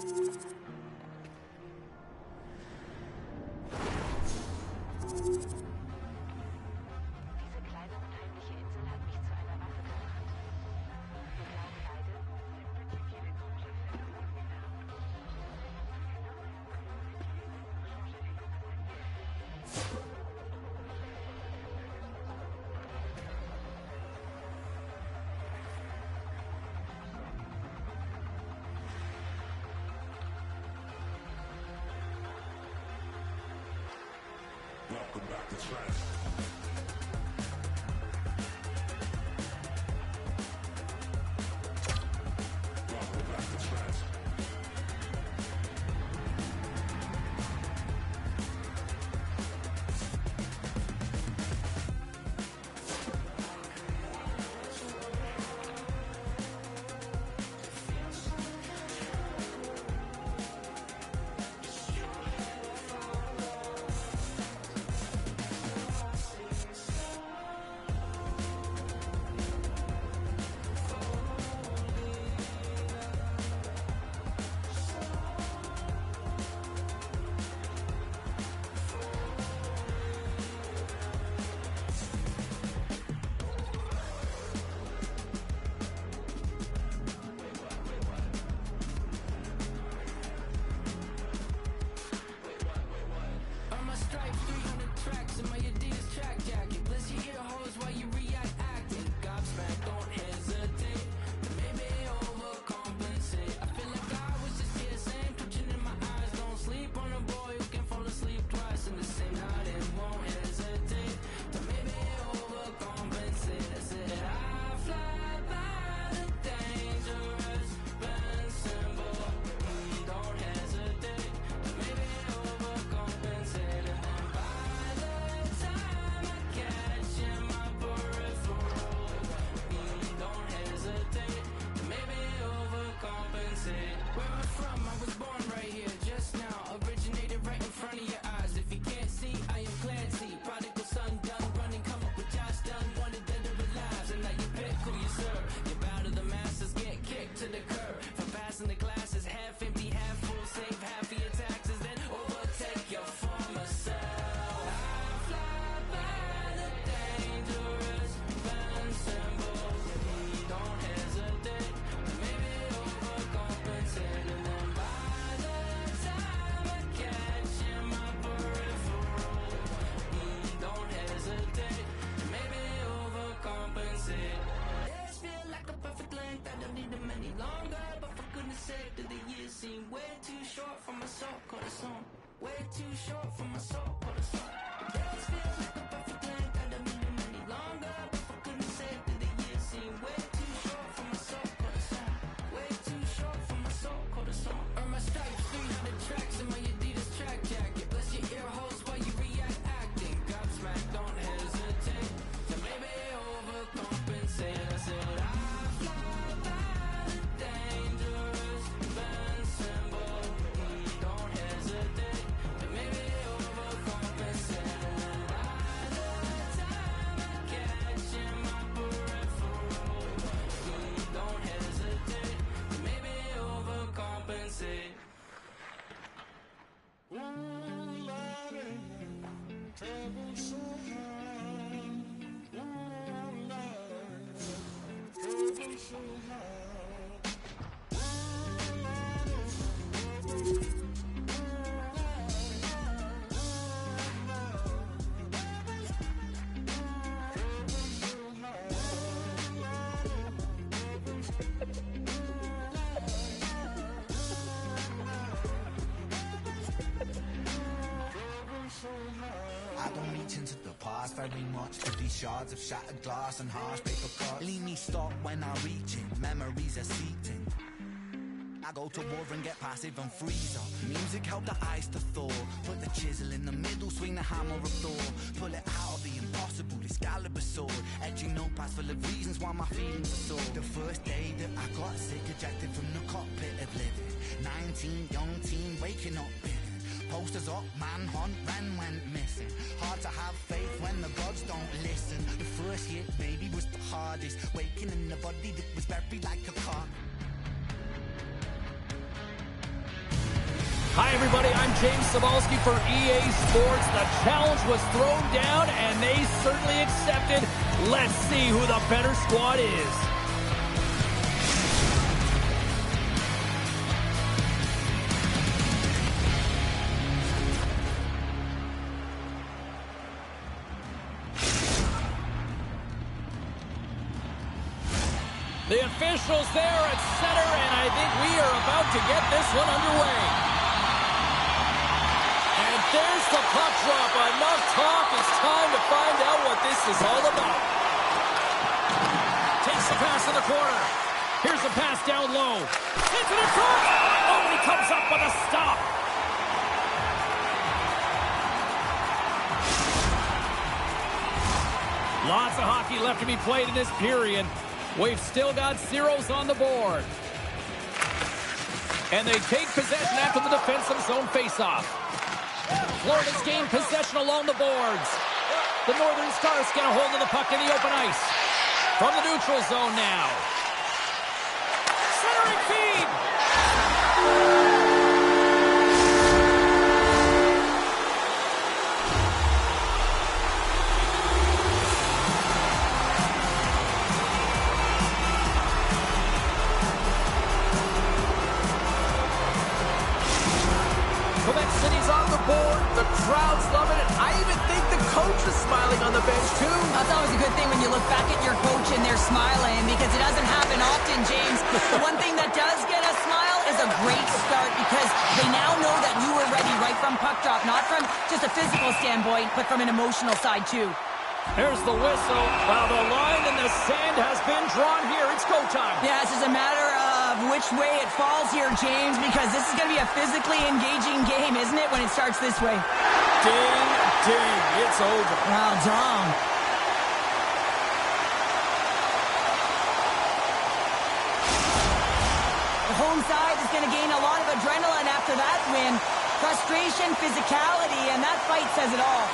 S5: Diese kleine unheimliche Insel hat mich zu einer Waffe gemacht. Wir bleiben beide.
S6: Welcome back to trash. Welcome back to trash.
S1: On my stripes, 300 tracks in my Adidas track jacket. Bless your ear holes while you react acting. Gobsmacked, don't hesitate. Maybe overcompensate. I feel like I was just here, same twitching in my eyes. Don't sleep on a boy who can fall asleep twice in the same night and won't hesitate. To maybe overcompensate. I said I fly by the dangerous bend symbol. Don't hesitate. To maybe overcompensate. And then by the time I catch in my peripheral, don't hesitate. To maybe overcompensate. Where I'm from, I was born right here, just now. Originated right in front of your eyes. If you can't see, I am Clancy. Prodigal son, done running, come up with Josh done. Wanted dead or alive, and now you pick who you serve. You bow to the masses, get kicked to the curb. For passing the glasses, half empty, half full. Save half of your taxes, then overtake your former self. I fly by the dangerous bend symbol. Don't hesitate, maybe overcompensate. And then by the time I catch in my peripheral, don't hesitate, maybe overcompensate. Days feel like a perfect length, I don't need them any longer. But for goodness sake, do the years seem way too short for my soul, corazón? Way too short for my soul, corazón. Days feel like a perfect length, I don't need them any longer. But for goodness sake, do the years seem way too short for my soul, corazón? Way too short for my soul, corazón. Earn my stripes, 300 tracks in my Adidas track jacket. Bless your ear holes while you react acting. Gobsmacked, don't hesitate. So maybe overcompensate. I said I fly by the dangerous bend symbol. Don't hesitate. So maybe overcompensate. And then by the time I catch in my peripheral, don't hesitate. So maybe overcompensate.
S3: I don't reach into the past very much, to these shards of shattered glass and harsh paper cuts leave me stop when I reach it, memories are seeping. I go to war and get passive and freeze up. Music help the ice to thaw. Put the chisel in the middle, swing the hammer of Thor. Pull it out of the impossible, Excalibur sword. Etching notepads full of reasons why my feelings are sore. The first day that I got sick, ejected from the cockpit of living. 19, young teen, waking up bitter. Posters up, manhunt, ran, went missing. Hard to have faith when the gods don't listen. The first hit maybe was the hardest. Waking in a body that was buried like a cot.
S2: Hi, everybody. I'm James Cebulski for EA Sports. The challenge was thrown down, and they certainly accepted. Let's see who the better squad is. The officials there at center, and I think we are about to get this one underway. And there's the puck drop. Enough talk. It's time to find out what this is all about. Takes the pass in the corner. Here's the pass down low. Into the front. Oh, and he comes up with a stop. Lots of hockey left to be played in this period. We've still got zeros on the board. And they take possession after the defensive zone faceoff. Florida's gained possession along the boards. The Northern Stars get a hold of the puck in the open ice. From the neutral zone now. Centering feed. Quebec City's on the board. The crowd's loving it. I even think the coach is smiling on the bench, too.
S4: That's always a good thing when you look back at your coach and they're smiling, because it doesn't happen often, James. The one thing that does get a smile is a great start, because they now know that you were ready right from puck drop, not from just a physical standpoint, but from an emotional side, too.
S2: There's the whistle. Well, the line in the sand has been drawn here. It's go time.
S4: Yeah, it's just a matter of which way it falls here, James, because this is going to be a physically engaging game, isn't it, when it starts this way?
S2: Ding, ding. It's over.
S4: Well done. The home side is going to gain a lot of adrenaline after that win. Frustration, physicality, and that fight says it all.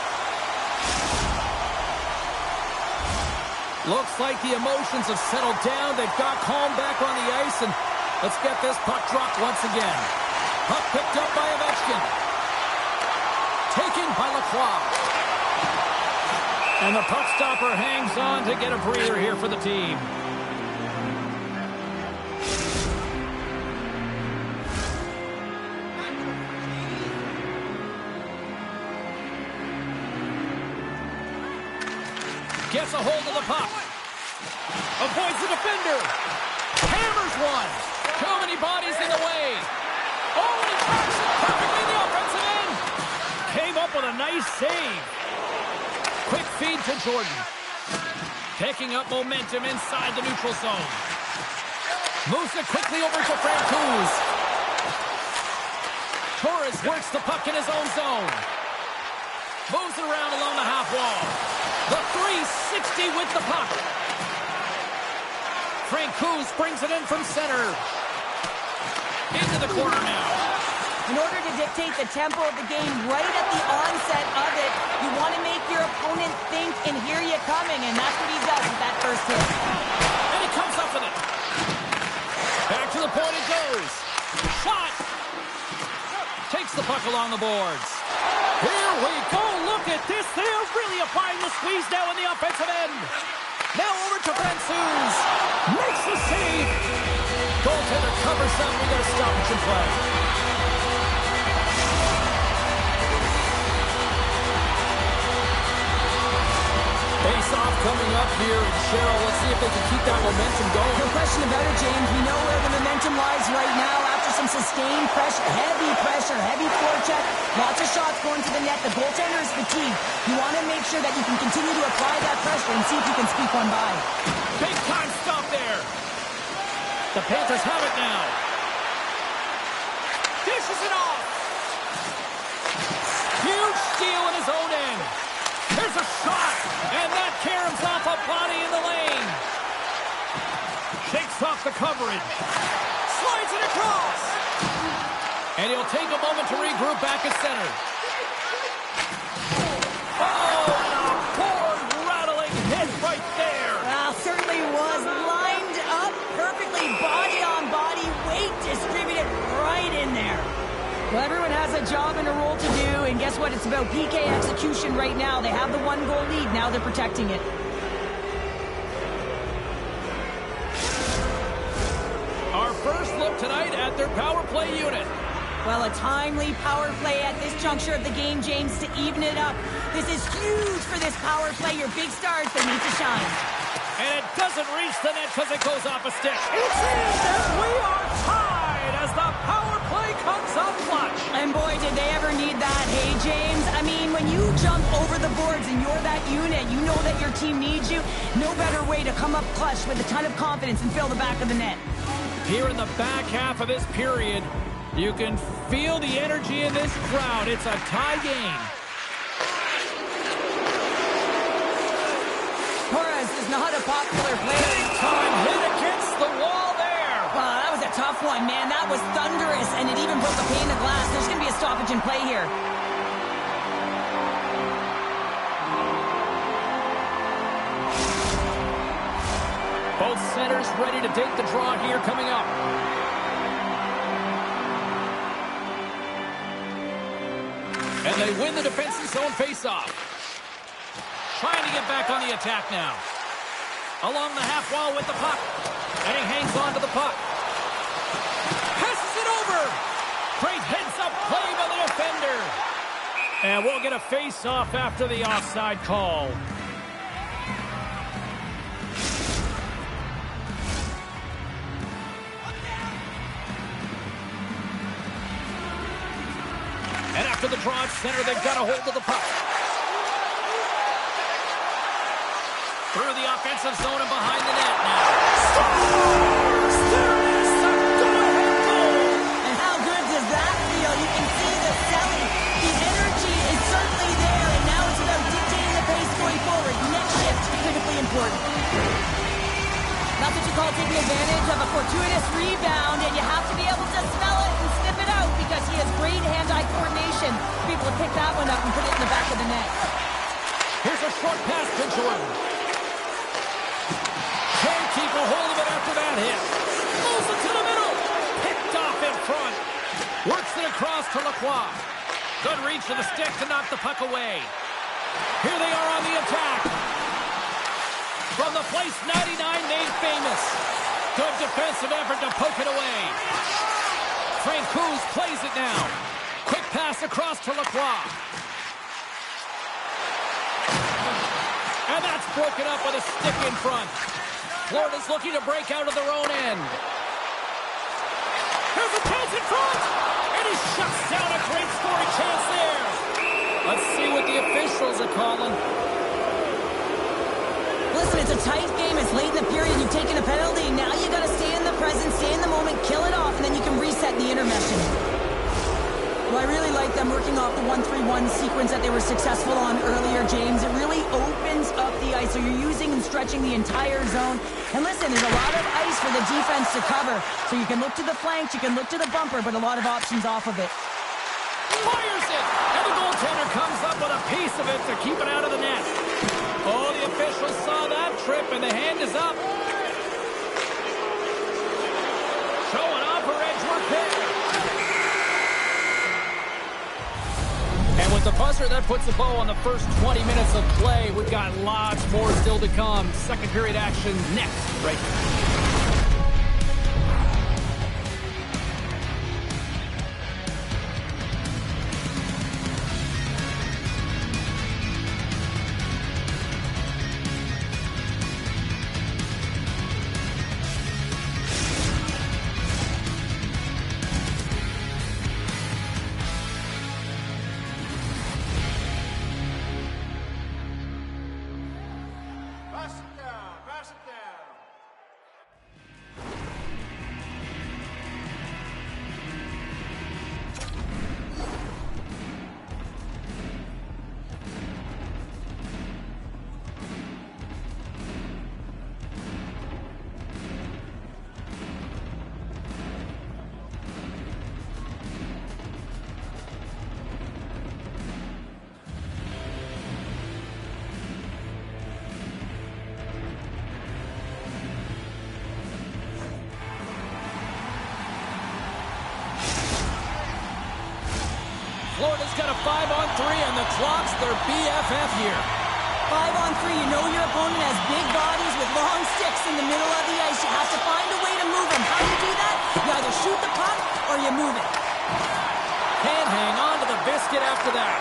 S2: Looks like the emotions have settled down. They've got calm back on the ice, and let's get this puck dropped once again. Puck picked up by Ovechkin. Taken by Lacroix. And the puck stopper hangs on to get a breather here for the team. Gets a hold of the puck. Avoids the defender. Hammers one. Too many bodies in the way. Oh, and he tracks it perfectly in the offensive end. Came up with a nice save. Quick feed to Jordan. Picking up momentum inside the neutral zone. Moves it quickly over to Francouz. Torres works the puck in his own zone. Moves it around along the half wall. The 360 with the puck. Francouz brings it in from center. Into the corner now.
S4: In order to dictate the tempo of the game right at the onset of it, you want to make your opponent think and hear you coming, and that's what he does with that first hit.
S2: And he comes up with it. Back to the point it goes. Shot. Takes the puck along the boards. Here we go. Look at this. They are really applying the squeeze now in the offensive end. Now over to Francouz. Makes the save. Goaltender covers up. We got a stoppage in play. Face-off coming up here. Cheryl, let's see if they can keep that momentum going.
S4: No question about it, James. We know where the momentum lies right now after some sustained pressure, heavy forecheck, lots of shots going to the net. The goaltender is fatigued. You want to make sure that you can continue to apply that pressure and see if you can squeak one by.
S2: Big time stop there. The Panthers have it now. Dishes it off. Huge steal in his own end. There's a shot, and that caroms off a body in the lane. Shakes off the coverage. Slides it across. And he'll take a moment to regroup back at center. Oh, and a board-rattling hit right there.
S4: Well, certainly was lined up perfectly, body on body, weight distributed right in there. Well, everyone has a job and a role to do, and guess what? It's about PK execution right now. They have the 1-goal lead. Now they're protecting it.
S2: Our first look tonight at their power play unit.
S4: Well, a timely power play at this juncture of the game, James, to even it up. This is huge for this power play. Your big stars, they need to shine.
S2: And it doesn't reach the net because it goes off a stick. It's in, and we are tied as the power play comes up clutch.
S4: And boy, did they ever need that, hey, James? I mean, when you jump over the boards and you're that unit, you know that your team needs you. No better way to come up clutch with a ton of confidence and fill the back of the net.
S2: Here in the back half of this period, you can feel the energy in this crowd. It's a tie game.
S4: Torres is not a popular player.
S2: Big time hit against the wall there.
S4: Wow, that was a tough one, man. That was thunderous, and it even broke a pane of glass. There's going to be a stoppage in play here.
S2: Both centers ready to take the draw here coming up. And they win the defensive zone faceoff. Trying to get back on the attack now. Along the half wall with the puck. And he hangs on to the puck. Passes it over. Great heads-up play by the defender. And we'll get a face-off after the offside call. And after the draw at center, they've got a hold of the puck. Through the offensive zone and behind the net now. Scores! There it is! A go-ahead goal!
S4: And how good does that feel? You can see the selling. The energy is certainly there, and now it's about dictating the pace going forward. Next shift, critically important. That's what you call taking advantage of a fortuitous rebound, and you have to be able to smell it and sniff it out because he has great hand-eye coordination. People will pick that one up and put it in the back of the net.
S2: Here's a short pass to Jordan. Can't keep a hold of it after that hit. Moves it to the middle. Picked off in front. Works it across to Lacroix. Good reach to the stick to knock the puck away. Here they are on the attack. From the place 99 made famous. Good defensive effort to poke it away. Frank Cruz plays it now. Quick pass across to Lacroix. And that's broken up with a stick in front. Florida's looking to break out of their own end. Here's a chance in front. And he shuts down a great scoring chance there. Let's see what the officials are calling.
S4: Listen, it's a tight game. It's late in the period. You've taken a penalty. Now you got to stay in the present, stay in the moment, kill it off, and then you can reset the intermission. Well, I really like them working off the 1-3-1 sequence that they were successful on earlier, James. It really opens up the ice, so you're using and stretching the entire zone. And listen, there's a lot of ice for the defense to cover. So you can look to the flanks, you can look to the bumper, but a lot of options off of it.
S2: Fires it! And the goaltender comes up with a piece of it to keep it out of the net. Oh, the officials saw that trip, and the hand is up. Showing off her edgework pick. And with the buzzer, that puts a bow on the first 20 minutes of play. We've got lots more still to come. Second period action next, right here. Florida's got a 5-on-3, and the clock's their BFF here.
S4: 5-on-3, you know your opponent has big bodies with long sticks in the middle of the ice. You have to find a way to move them. How do you do that? You either shoot the puck or you move it.
S2: Can't hang on to the biscuit after that.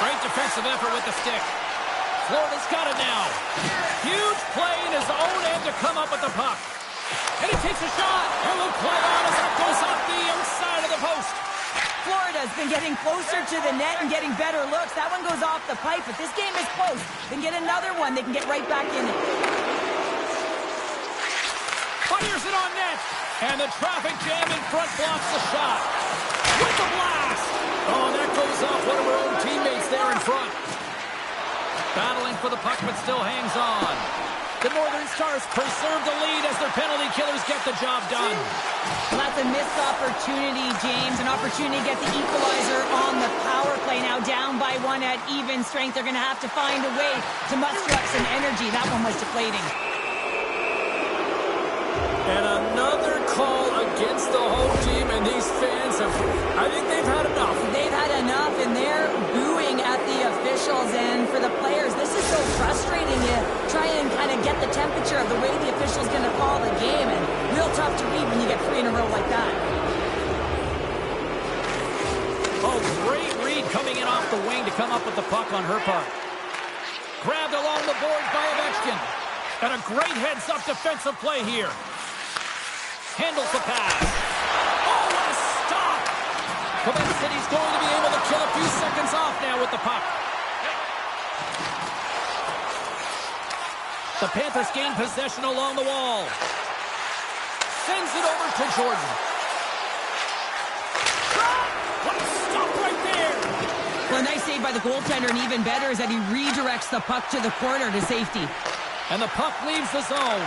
S2: Great defensive effort with the stick. Florida's got it now. Huge play in his own end to come up with the puck. And he takes a shot. And will play on as it goes off the outside of the post.
S4: Florida's been getting closer to the net and getting better looks. That one goes off the pipe, but this game is close. They can get another one. They can get right back in it.
S2: Fires it on net. And the traffic jam in front blocks the shot. With the blast. Oh, that goes off one of her own teammates there in front. Battling for the puck, but still hangs on. The Northern Stars preserve the lead as their penalty killers get the job done.
S4: Well, that's a missed opportunity, James. An opportunity to get the equalizer on the power play. Now down by one at even strength. They're going to have to find a way to muster up some energy. That one was deflating.
S2: And another call against the home team, and these fans have, I think they've had enough.
S4: They've had enough, and they're booing at the officials. And for the players, this is so frustrating. You try and kind of get the temperature of the way the official's going to call the game, and real tough to read when you get 3 in a row like that.
S2: Oh, great read coming in off the wing to come up with the puck on her part. Grabbed along the boards by Ovechkin. And a great heads-up defensive play here. Handles the pass. Oh, what a stop! Quebec City's going to be able to kill a few seconds off now with the puck. The Panthers gain possession along the wall. Sends it over to Jordan. What a stop right there!
S4: Well, a nice save by the goaltender, and even better is that he redirects the puck to the corner to safety.
S2: And the puck leaves the zone.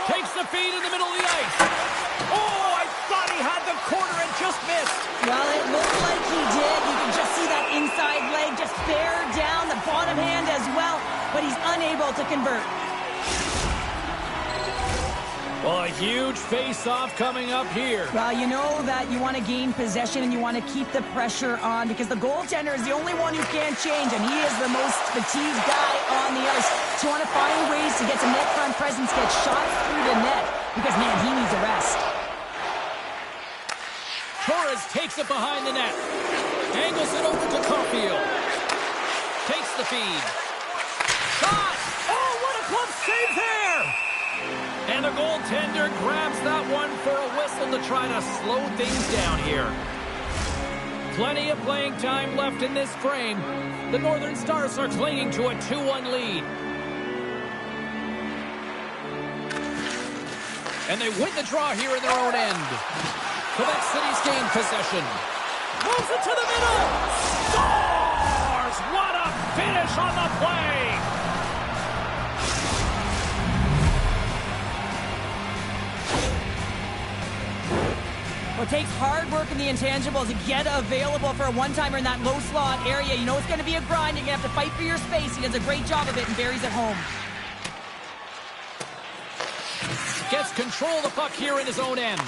S2: Takes the feed in the middle of the ice. Oh, I thought he had the corner and just missed.
S4: Well, it looked like he did. You can just see that inside leg just bear down, the bottom hand as well, but he's unable to convert.
S2: Well, a huge face-off coming up here.
S4: Well, you know that you want to gain possession and you want to keep the pressure on because the goaltender is the only one who can't change, and he is the most fatigued guy on the ice. So you want to find ways to get some net front presence, get shots through the net because, man, he needs a rest.
S2: Torres takes it behind the net. Angles it over to Caulfield. Takes the feed. Shot! Oh, what a glove save there! And the goaltender grabs that one for a whistle to try to slow things down here. Plenty of playing time left in this frame. The Northern Stars are clinging to a 2-1 lead. And they win the draw here in their own end. Quebec City's gained possession. Moves it to the middle. Scores! What a finish on the play!
S4: Well, it takes hard work in the intangibles to get available for a one-timer in that low slot area. You know it's going to be a grind. You're going to have to fight for your space. He does a great job of it and buries it home.
S2: Gets control of the puck here in his own end.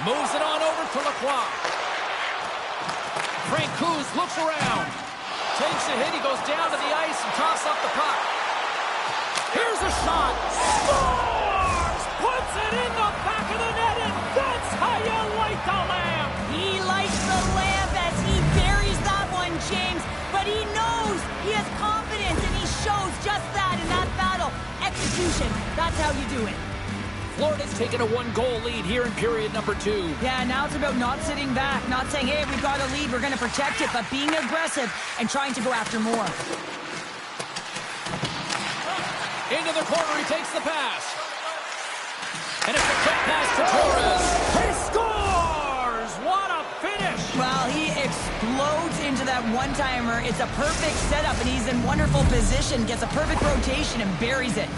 S2: Moves it on over to Lacroix. Frank Coos looks around. Takes a hit. He goes down to the ice and tosses up the puck. Here's a shot. Scores! Puts it in the back of the net, and that's how you light the lamp.
S4: He lights the lamp as he buries that one, James. But he knows he has confidence, and he shows just that in that battle. Execution. That's how you do it.
S2: Florida's taken a 1-goal lead here in period number 2.
S4: Yeah, now it's about not sitting back, not saying, hey, we've got a lead, we're going to protect it, but being aggressive and trying to go after more.
S2: Into the corner, he takes the pass. And it's a quick pass to Torres. He scores! What a finish!
S4: Well, he explodes into that one-timer. It's a perfect setup, and he's in wonderful position, gets a perfect rotation, and buries it.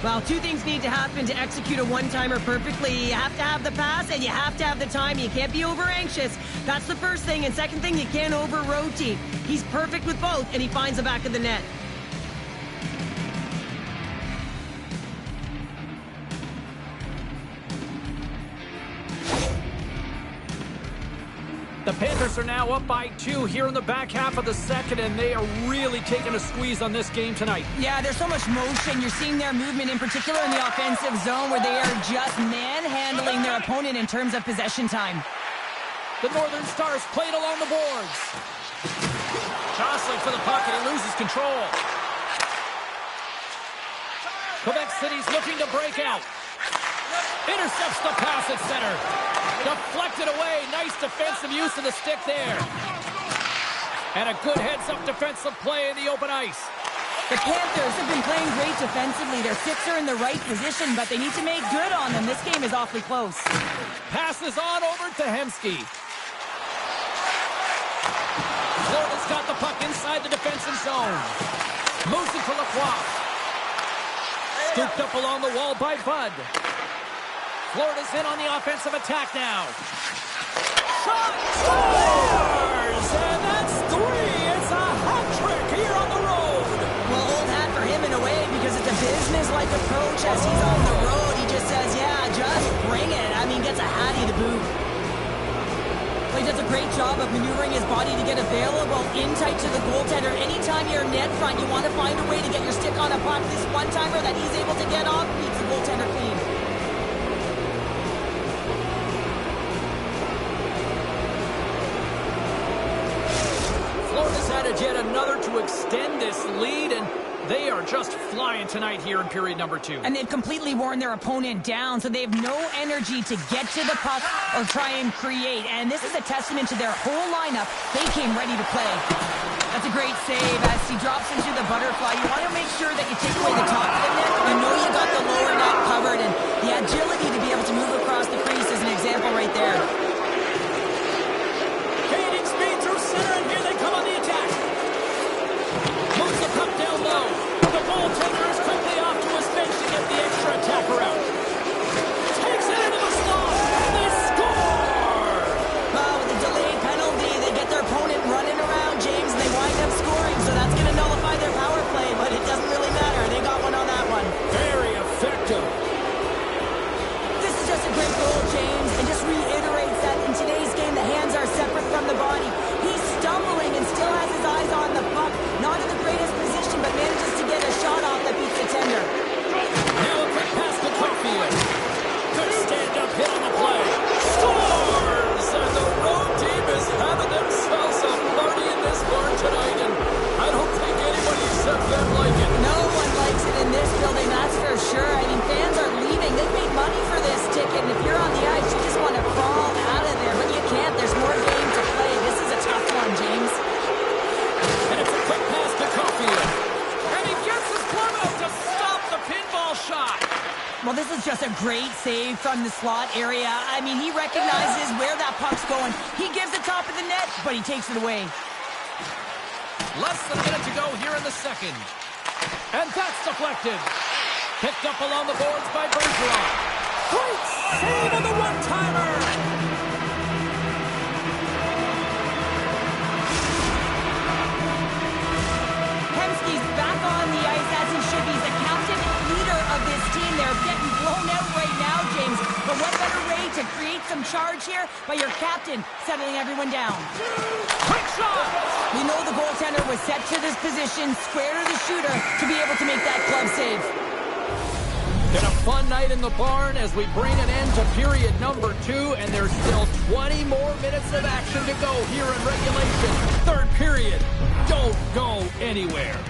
S4: Well, 2 things need to happen to execute a one-timer perfectly. You have to have the pass, and you have to have the time. You can't be over-anxious. That's the first thing. And second thing, you can't over-rotate. He's perfect with both, and he finds the back of the net.
S2: The Panthers are now up by 2 here in the back half of the second, and they are really taking a squeeze on this game tonight.
S4: Yeah, there's so much motion. You're seeing their movement, in particular in the offensive zone, where they are just manhandling their opponent in terms of possession time.
S2: The Northern Stars played along the boards. Jostling for the puck, and he loses control. Quebec City's looking to break out. Intercepts the pass at center. Deflected away. Nice defensive use of the stick there. And a good heads-up defensive play in the open ice.
S4: The Panthers have been playing great defensively. Their sticks are in the right position, but they need to make good on them. This game is awfully close.
S2: Passes on over to Hemsky. Florida's got the puck inside the defensive zone. Moves it to Lacroix. Scooped up along the wall by Bud. Florida's in on the offensive attack now. Shot! Scores! And that's 3! It's a hat trick here on the road.
S4: Well, old hat for him in a way, because it's a business-like approach as he's on the road. He just says, yeah, just bring it. I mean, gets a hattie to boot. Well, he does a great job of maneuvering his body to get available in tight to the goaltender. Anytime you're net front, you want to find a way to get your stick on a puck. This one-timer that he's able to get off beats the goaltender clean.
S2: Florida's added yet another to extend this lead, and they are just flying tonight here in period number 2.
S4: And they've completely worn their opponent down, so they have no energy to get to the puck or try and create. And this is a testament to their whole lineup. They came ready to play. That's a great save as he drops into the butterfly. You want to make sure that you take away the top of the net. You know you got the lower net covered, and the agility to be able to move across the crease is an example right there.
S2: Gaining speed through center, and here they come on the attack. Moves the puck down low. The goaltender is quickly off to his bench to get the extra attacker out. Takes it into the slot, and they score!
S4: Well, with a delayed penalty, they get their opponent running around, James, and they wind up scoring, so that's going to nullify their power play, but it doesn't really matter. They got one on that one.
S2: Very effective.
S4: This is just a great goal, James, and just reiterates that in today's game, the hands are separate from the body. He's stumbling and still has his eyes on the puck. Not in the greatest position, but manages to get a shot off that beats the tender.
S2: Now a quick pass to Caulfield. Good stand-up hit on the play. Scores! And the road team is having themselves a party in this barn tonight, and I don't think anybody except them like it.
S4: No one likes it in this building, that's for sure. I mean, fans are leaving. They paid money for this ticket, and if you're on the ice, you just want to crawl out of there, but you can't. There's more game to play. This is a tough one, James.
S2: And it's a quick pass to Caulfield. And he gets his glove out to stop the pinball shot.
S4: Well, this is just a great save from the slot area. I mean, he recognizes where that puck's going. He gives the top of the net, but he takes it away.
S2: Less than a minute to go here in the second. And that's deflected. Picked up along the boards by Bergeron. Great save on the one-timer.
S4: Hemsky's back on the ice as he should be. He's the captain and leader of this team. They're getting blown out right now, James. But what better way to create some charge here by your captain settling everyone down?
S2: Quick shot.
S4: You know the goaltender was set to this position, square to the shooter, to be able to make that glove save.
S2: Been a fun night in the barn as we bring an end to period number 2, and there's still 20 more minutes of action to go here in regulation. Third period. Don't go anywhere.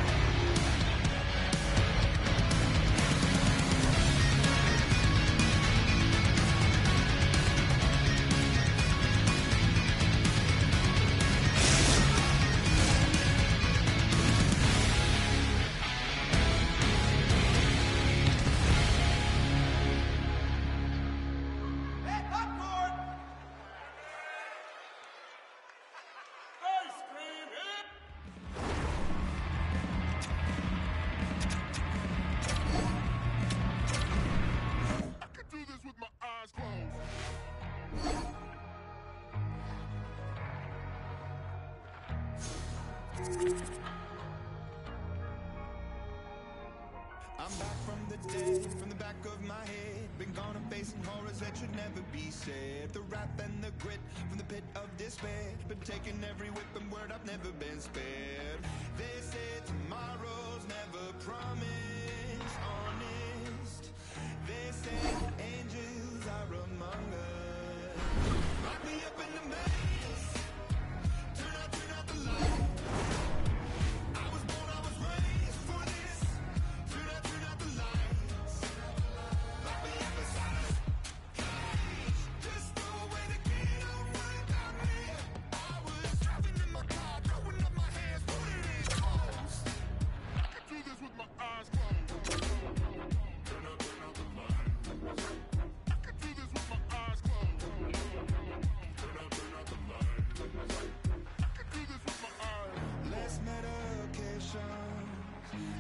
S3: I'm back from the dead, from the back of my head. Been gone and facing horrors that should never be said. The rap and the
S7: grit from the pit of despair. Been taking every whip and word, I've never been spared. They say tomorrow's never promised, honest. They say angels are among us. Lock me up in the maze. Turn out the light. I was born, I was raised for this. Turn out the lights. Lock me up inside a cage. Just throw away the key, don't worry about me. I was driving in my car, throwing up my hands, putting it close. I can do this with my eyes closed. Turn out the light. I can do this with my eyes closed. Turn out the light. I can do this with my eyes. Less medications,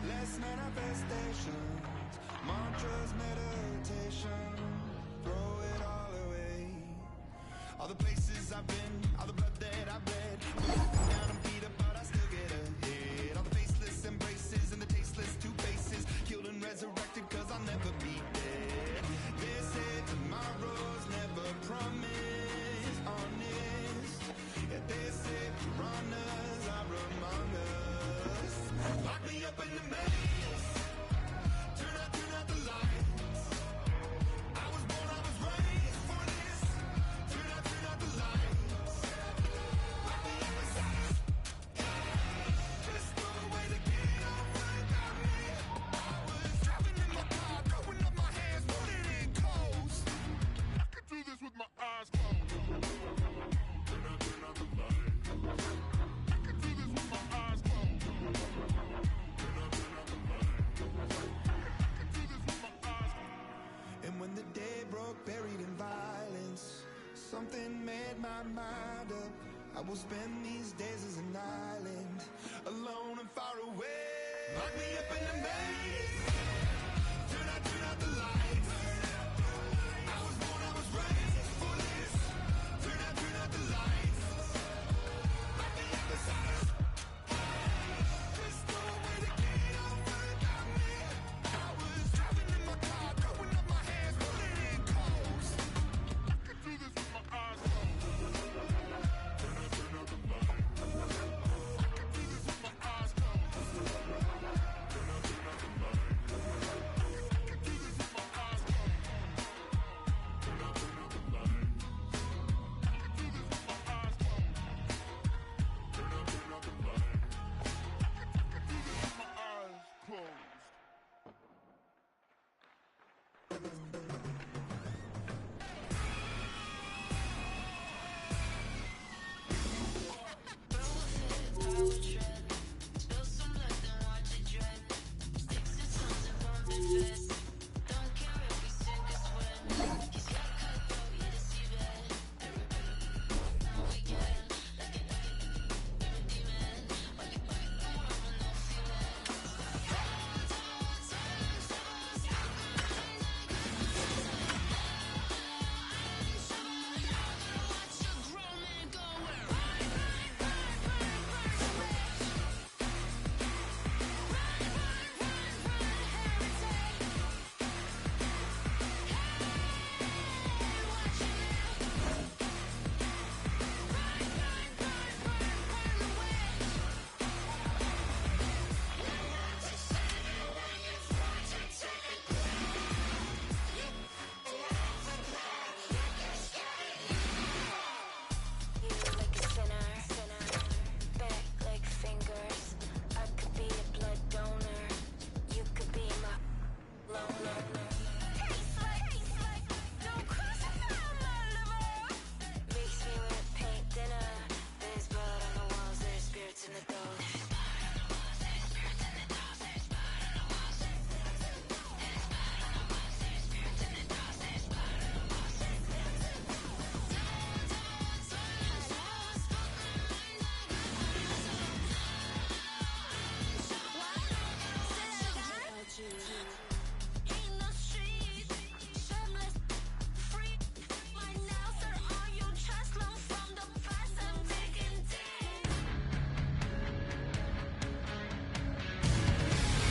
S7: less manifestations, mantras, meditation, throw it all away. All the places I've been, all the blood that I've bled, I'm broken down and beat up, but I still get ahead. All the faceless embraces and the tasteless two faces, killed and resurrected, cause I'll never be dead. They say tomorrow's never promised, honest. Yeah, they say piranhas are among us. Lock me up in the maze. Turn out the lights. I was born, I was raised for this. Turn out the lights. Lock me up inside a cage. Just throw away the key, don't worry about me. I was driving in my car, throwing up my hands, putting it close. I can do this with my eyes closed. Turn out the light. I can do this with my eyes closed. Turn out the light. I can do this with my eyes closed. And when the day broke, buried in violence, something made my mind up. I will spend these days as an island, alone and far away. Lock me up in the maze. Turn out the lights. I was born, I was raised for this. Turn out the lights. Lock me up inside a cage. Just throw away the key, don't worry about me. I was driving in my car, throwing up my hands, putting it close. I can do this with my eyes closed. Turn out the light. I can do this with my eyes closed. Turn out the light. I can do this with my eyes closed. Turn out the light. I can do this with my eyes closed. Turn out the light. I can do this with my eyes closed.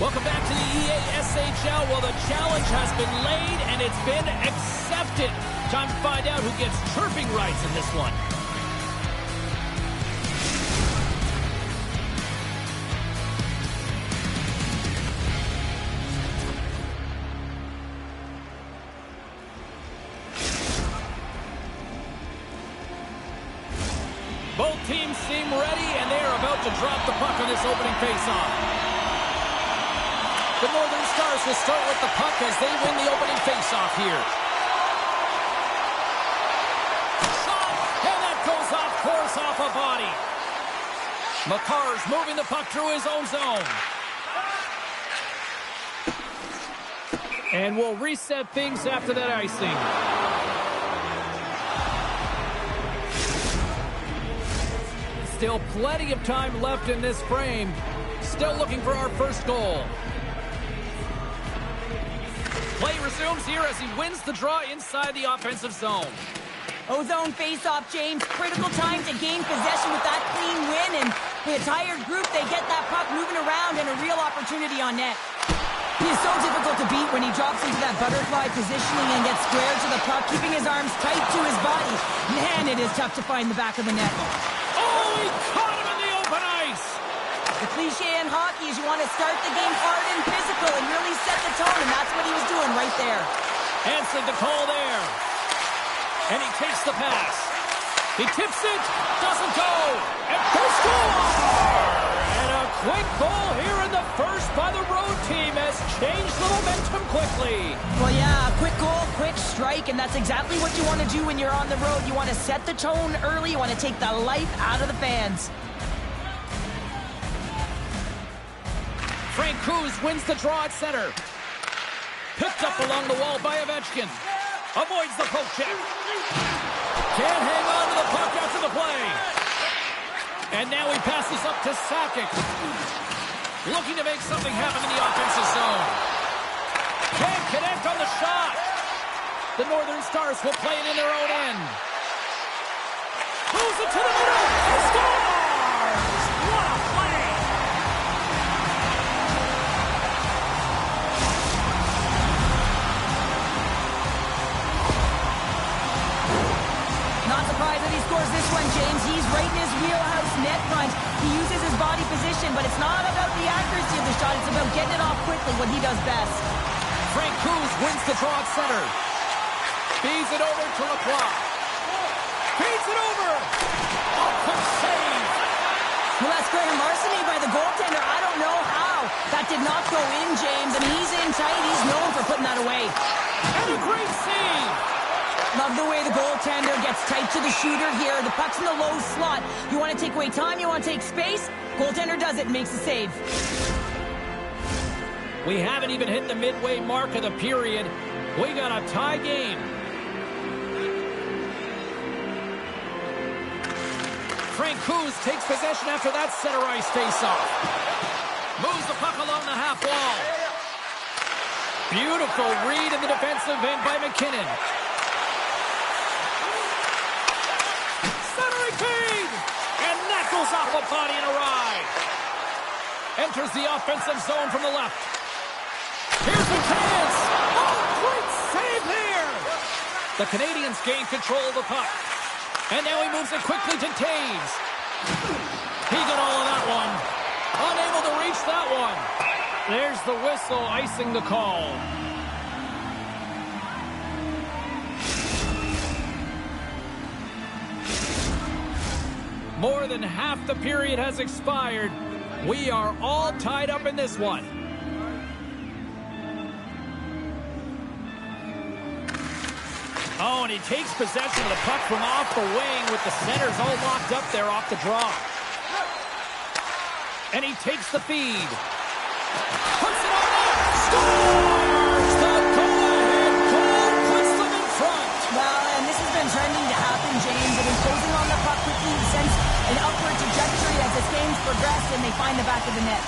S2: Welcome back to the EASHL. Well, the challenge has been laid and it's been accepted. Time to find out who gets chirping rights in this one. Both teams seem ready, and they are about to drop the puck on this opening faceoff. The Northern Stars will start with the puck as they win the opening faceoff here. Shot, and that goes off course off a body. McCarr's moving the puck through his own zone. And we'll reset things after that icing. Still plenty of time left in this frame. Still looking for our first goal. Play resumes here as he wins the draw inside the offensive zone.
S4: O-zone face-off, James. Critical time to gain possession with that clean win. And the entire group, they get that puck moving around and a real opportunity on net. He is so difficult to beat when he drops into that butterfly positioning and gets squared to the puck, keeping his arms tight to his body. Man, it is tough to find the back of the net.
S2: Oh, he caught him in the open ice!
S4: The cliche in hockey is you want to start the game hard and physical and really set the tone, and that's what he was doing right there.
S2: Answered the call there. And he takes the pass. He tips it, doesn't go, and they score! And a quick goal here in the first by the road team has changed the momentum quickly.
S4: Well, yeah, a quick goal, quick strike, and that's exactly what you want to do when you're on the road. You want to set the tone early. You want to take the life out of the fans.
S2: Frank Cruz wins the draw at center. Picked up along the wall by Ovechkin. Avoids the poke check. Can't hang on to the puck after the play. And now he passes up to Sakic. Looking to make something happen in the offensive zone. Can't connect on the shot. The Northern Stars will play it in their own end. Moves it to the middle. Scores! What a play!
S4: Not surprised that he scores this one, James. He's right in his wheelhouse net front. He uses his body position, but it's not about the accuracy of the shot. It's about getting it off quickly, what he does best.
S2: Frank Cruz wins the draw at center. Feeds it over to Lacroix. Feeds it over. Oh, quick save.
S4: Well, that's great larceny by the goaltender. I don't know how. That did not go in, James. I mean, he's in tight. He's known for putting that away.
S2: And a great save.
S4: Love the way the goaltender gets tight to the shooter here. The puck's in the low slot. You want to take away time, you want to take space. Goaltender does it, makes the save.
S2: We haven't even hit the midway mark of the period. We got a tie game. Frank Cruz takes possession after that center ice faceoff. Moves the puck along the half wall. Beautiful read in the defensive end by McKinnon. Centering feed! And that goes off a body and a ride. Enters the offensive zone from the left. Here's a chance! Oh, great save here! The Canadians gain control of the puck. And now he moves it quickly to Taves. He got all of that one. Unable to reach that one. There's the whistle icing the call. More than half the period has expired. We are all tied up in this one. Oh, and he takes possession of the puck from off the wing with the centers all locked up there off the draw. And he takes the feed. Puts it on net. Scores! The go-ahead goal puts them in front.
S4: Well, and this has been trending to happen, James. They've been closing on the puck quickly since an upward trajectory as this game's progressed, and they find the back of the net.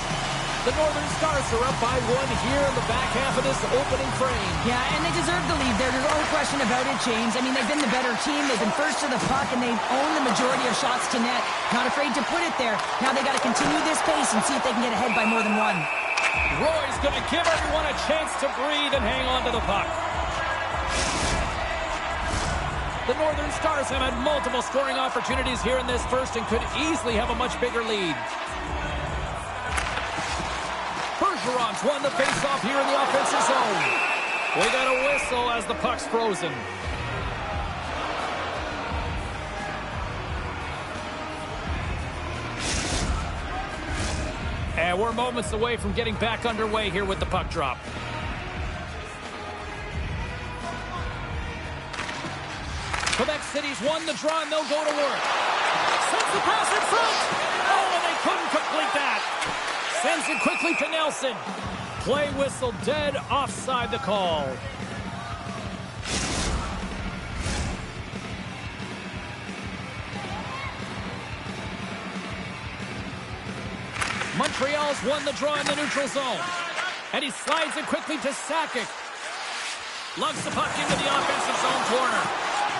S2: The Northern Stars are up by one here in the back half of this opening frame.
S4: Yeah, and they deserve the lead. There's no question about it, James. I mean, they've been the better team. They've been first to the puck, and they've owned the majority of shots to net. Not afraid to put it there. Now they got to continue this pace and see if they can get ahead by more than one.
S2: Roy's going to give everyone a chance to breathe and hang on to the puck. The Northern Stars have had multiple scoring opportunities here in this first and could easily have a much bigger lead. Bergeron's won the faceoff here in the offensive zone. We got a whistle as the puck's frozen. And we're moments away from getting back underway here with the puck drop. Quebec City's won the draw, and they'll go to work. Sends the pass in front. Oh, and they couldn't complete that. Sends it quickly to Nelson. Play whistle dead offside the call. Montreal's won the draw in the neutral zone. And he slides it quickly to Sakic. Lugs the puck into the offensive zone corner.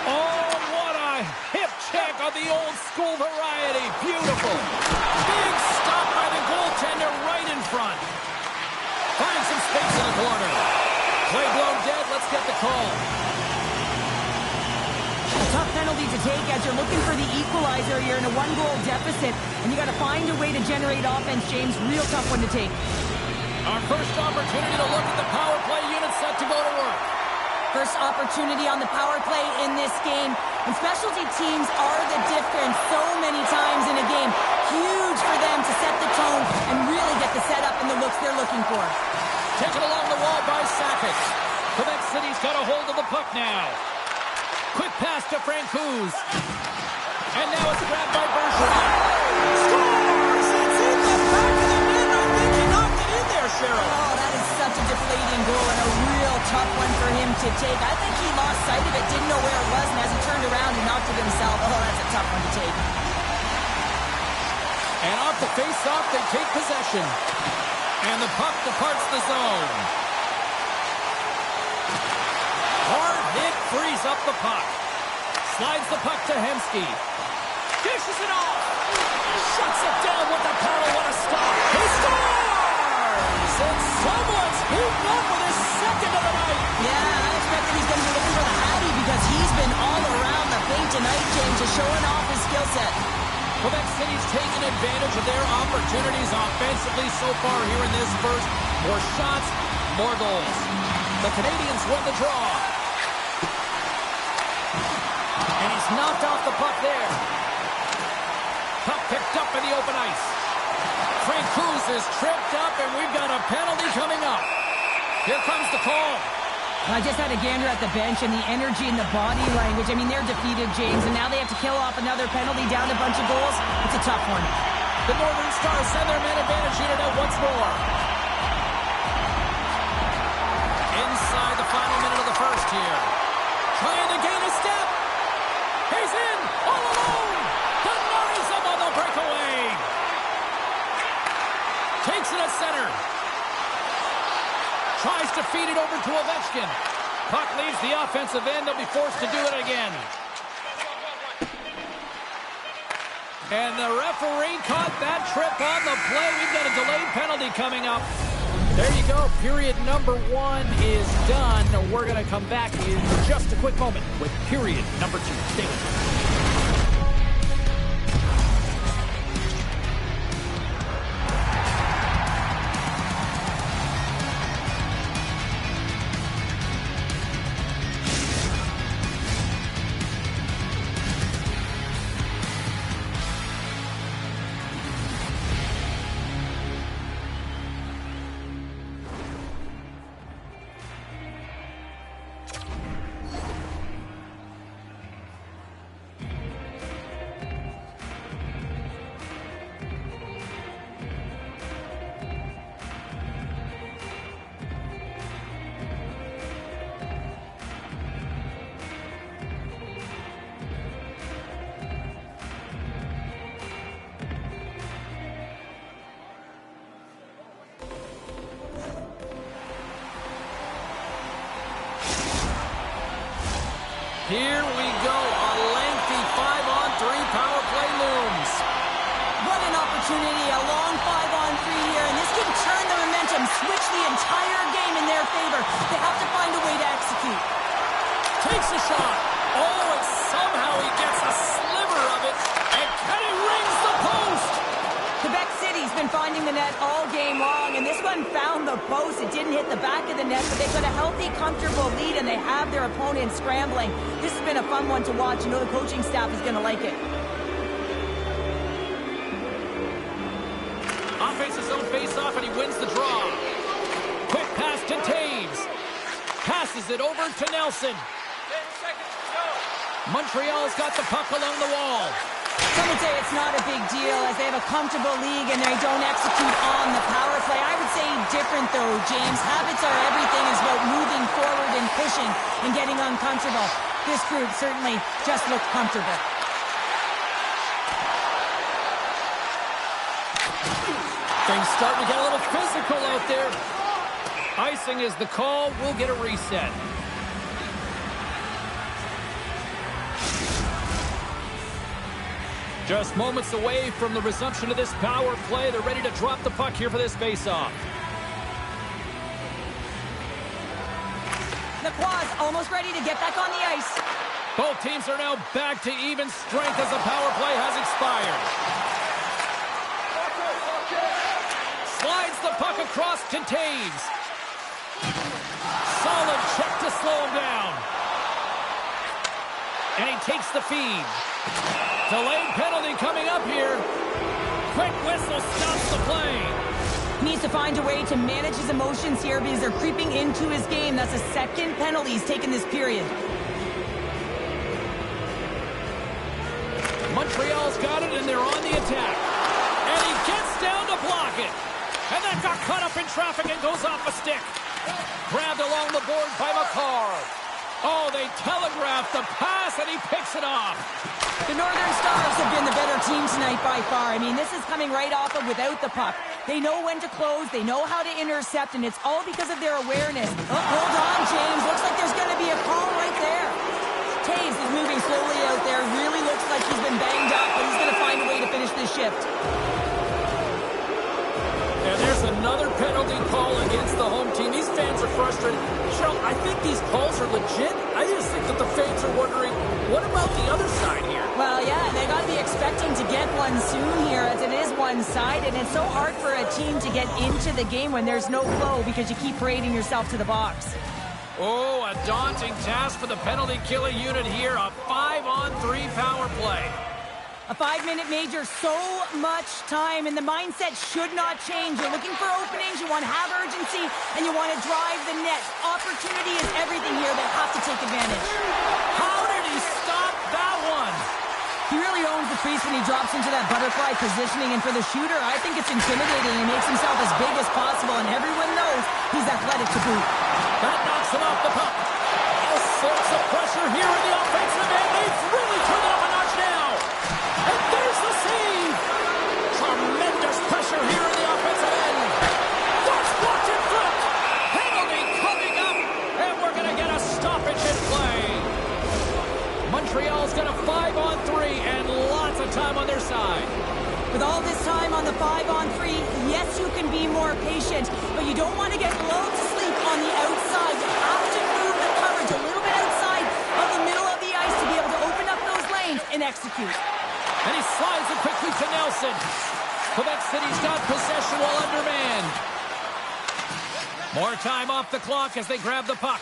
S2: Oh, what a hip check of the old school variety. Beautiful. Big stop by the goaltender right in front. Finds some space in the corner. Play blown dead. Let's get the call.
S4: A tough penalty to take as you're looking for the equalizer. You're in a one-goal deficit, and you got to find a way to generate offense, James. Real tough one to take.
S2: Our first opportunity to look at the power play unit set to go to work.
S4: First opportunity on the power play in this game. And specialty teams are the difference so many times in a game. Huge for them to set the tone and really get the setup and the looks they're looking for.
S2: Taken along the wall by Sakic. Quebec City's got a hold of the puck now. Quick pass to Francouz. And now it's grabbed by Bergeron. Scores! It's in the back of the net. I think he knocked it in there, Cheryl.
S4: Oh, that is such a deflating goal and a real tough one for him to take. I think he lost sight of it, didn't know where it was, and as he turned around, he knocked it himself. Oh, that's a tough one to take.
S2: And off the face-off, they take possession. And the puck departs the zone. Hard hit frees up the puck. Slides the puck to Hemsky. Dishes it off. Shuts it down with the power. What a stop. He scores! And someone's beaten up with his second of the night.
S4: Yeah, I expect that he's going to be looking for the Hattie because he's been all around the paint tonight, James, just showing off his skill set.
S2: Quebec City's taken advantage of their opportunities offensively so far here in this first. More shots, more goals. The Canadians won the draw. And he's knocked off the puck there. Puck picked up in the open ice. Francouz is tripped up, and we've got a penalty coming up. Here comes the call.
S4: I just had a gander at the bench, and the energy and the body language. I mean, they're defeated, James, and now they have to kill off another penalty, down a bunch of goals. It's a tough one.
S2: The Northern Stars send their man advantage unit out once more. Inside the final minute of the first here. Trying to gain a step. He's in, all alone. Denies him on the breakaway. Takes it at center. Tries to feed it over to Ovechkin. Puck leaves the offensive end. They'll be forced to do it again. And the referee caught that trip on the play. We've got a delayed penalty coming up. There you go. Period number 1 is done. We're going to come back in just a quick moment with period number 2. Stay with us. Here we go. A lengthy 5-on-3 power play looms.
S4: What an opportunity, a long 5-on-3 here, and this can turn the momentum, switch the entire game in their favor. They have to find a way to execute.
S2: Takes a shot. Oh, it's
S4: one found the post. It didn't hit the back of the net, but they've got a healthy, comfortable lead, and they have their opponent scrambling. This has been a fun one to watch. You know the coaching staff is going to like it.
S2: Offenses zone face-off, and he wins the draw. Quick pass to Taves. Passes it over to Nelson. 10 seconds to go. Montreal's got the puck along the wall.
S4: Some would say it's not a big deal as they have a comfortable league and they don't execute on the power play. I would say different though, James. Habits are everything. Is about moving forward and pushing and getting uncomfortable. This group certainly just looked comfortable.
S2: Things starting to get a little physical out there. Icing is the call. We'll get a reset. Just moments away from the resumption of this power play. They're ready to drop the puck here for this face-off.
S4: Lacroix almost ready to get back on the ice.
S2: Both teams are now back to even strength as the power play has expired. Slides the puck across to Taves. Solid check to slow him down. And he takes the feed. Delayed penalty coming up here. Quick whistle stops the play.
S4: He needs to find a way to manage his emotions here because they're creeping into his game. That's the second penalty he's taken this period.
S2: Montreal's got it, and they're on the attack. And he gets down to block it. And that got caught up in traffic and goes off a stick. Grabbed along the board by McCarr. Oh, they telegraphed the pass, and he picks it off.
S4: The Northern Stars have been the better team tonight by far. I mean, this is coming right off of without the puck. They know when to close. They know how to intercept, and it's all because of their awareness. Oh, hold on, James. Looks like there's going to be a call right there. Taves is moving slowly out there. Really looks like he's been banged up, but he's going to find a way to finish this shift.
S2: And there's another penalty call against the home team. These fans are frustrated. Cheryl, I think these calls are legit. I just think that the fans are wondering, what about the other side here?
S4: Well, yeah, they got to be expecting to get one soon here as it is one-sided. And it's so hard for a team to get into the game when there's no flow because you keep parading yourself to the box.
S2: Oh, a daunting task for the penalty-killing unit here. A 5-on-3 power play.
S4: A 5-minute major, so much time, and the mindset should not change. You're looking for openings, you want to have urgency, and you want to drive the net. Opportunity is everything here. They have to take advantage.
S2: How did he stop that one?
S4: He really owns the crease when he drops into that butterfly positioning, and for the shooter, I think it's intimidating. He makes himself as big as possible, and everyone knows he's athletic to boot.
S2: That knocks him off the puck. All sorts of pressure here in the offensive end. They've really turned it up a notch now. And there's the save! Tremendous pressure here in the offensive end. That's blocked in front. Penalty coming up, and we're going to get a stoppage in play. Montreal's got a 5-on-3 and lots of time on their side.
S4: With all this time on the 5-on-3, yes, you can be more patient, but you don't want to get lulled to sleep on the outside. You have to move the coverage a little bit outside of the middle of the ice to be able to open up those lanes and execute.
S2: And he slides it quickly to Nelson. Quebec City's got possession while undermanned. More time off the clock as they grab the puck.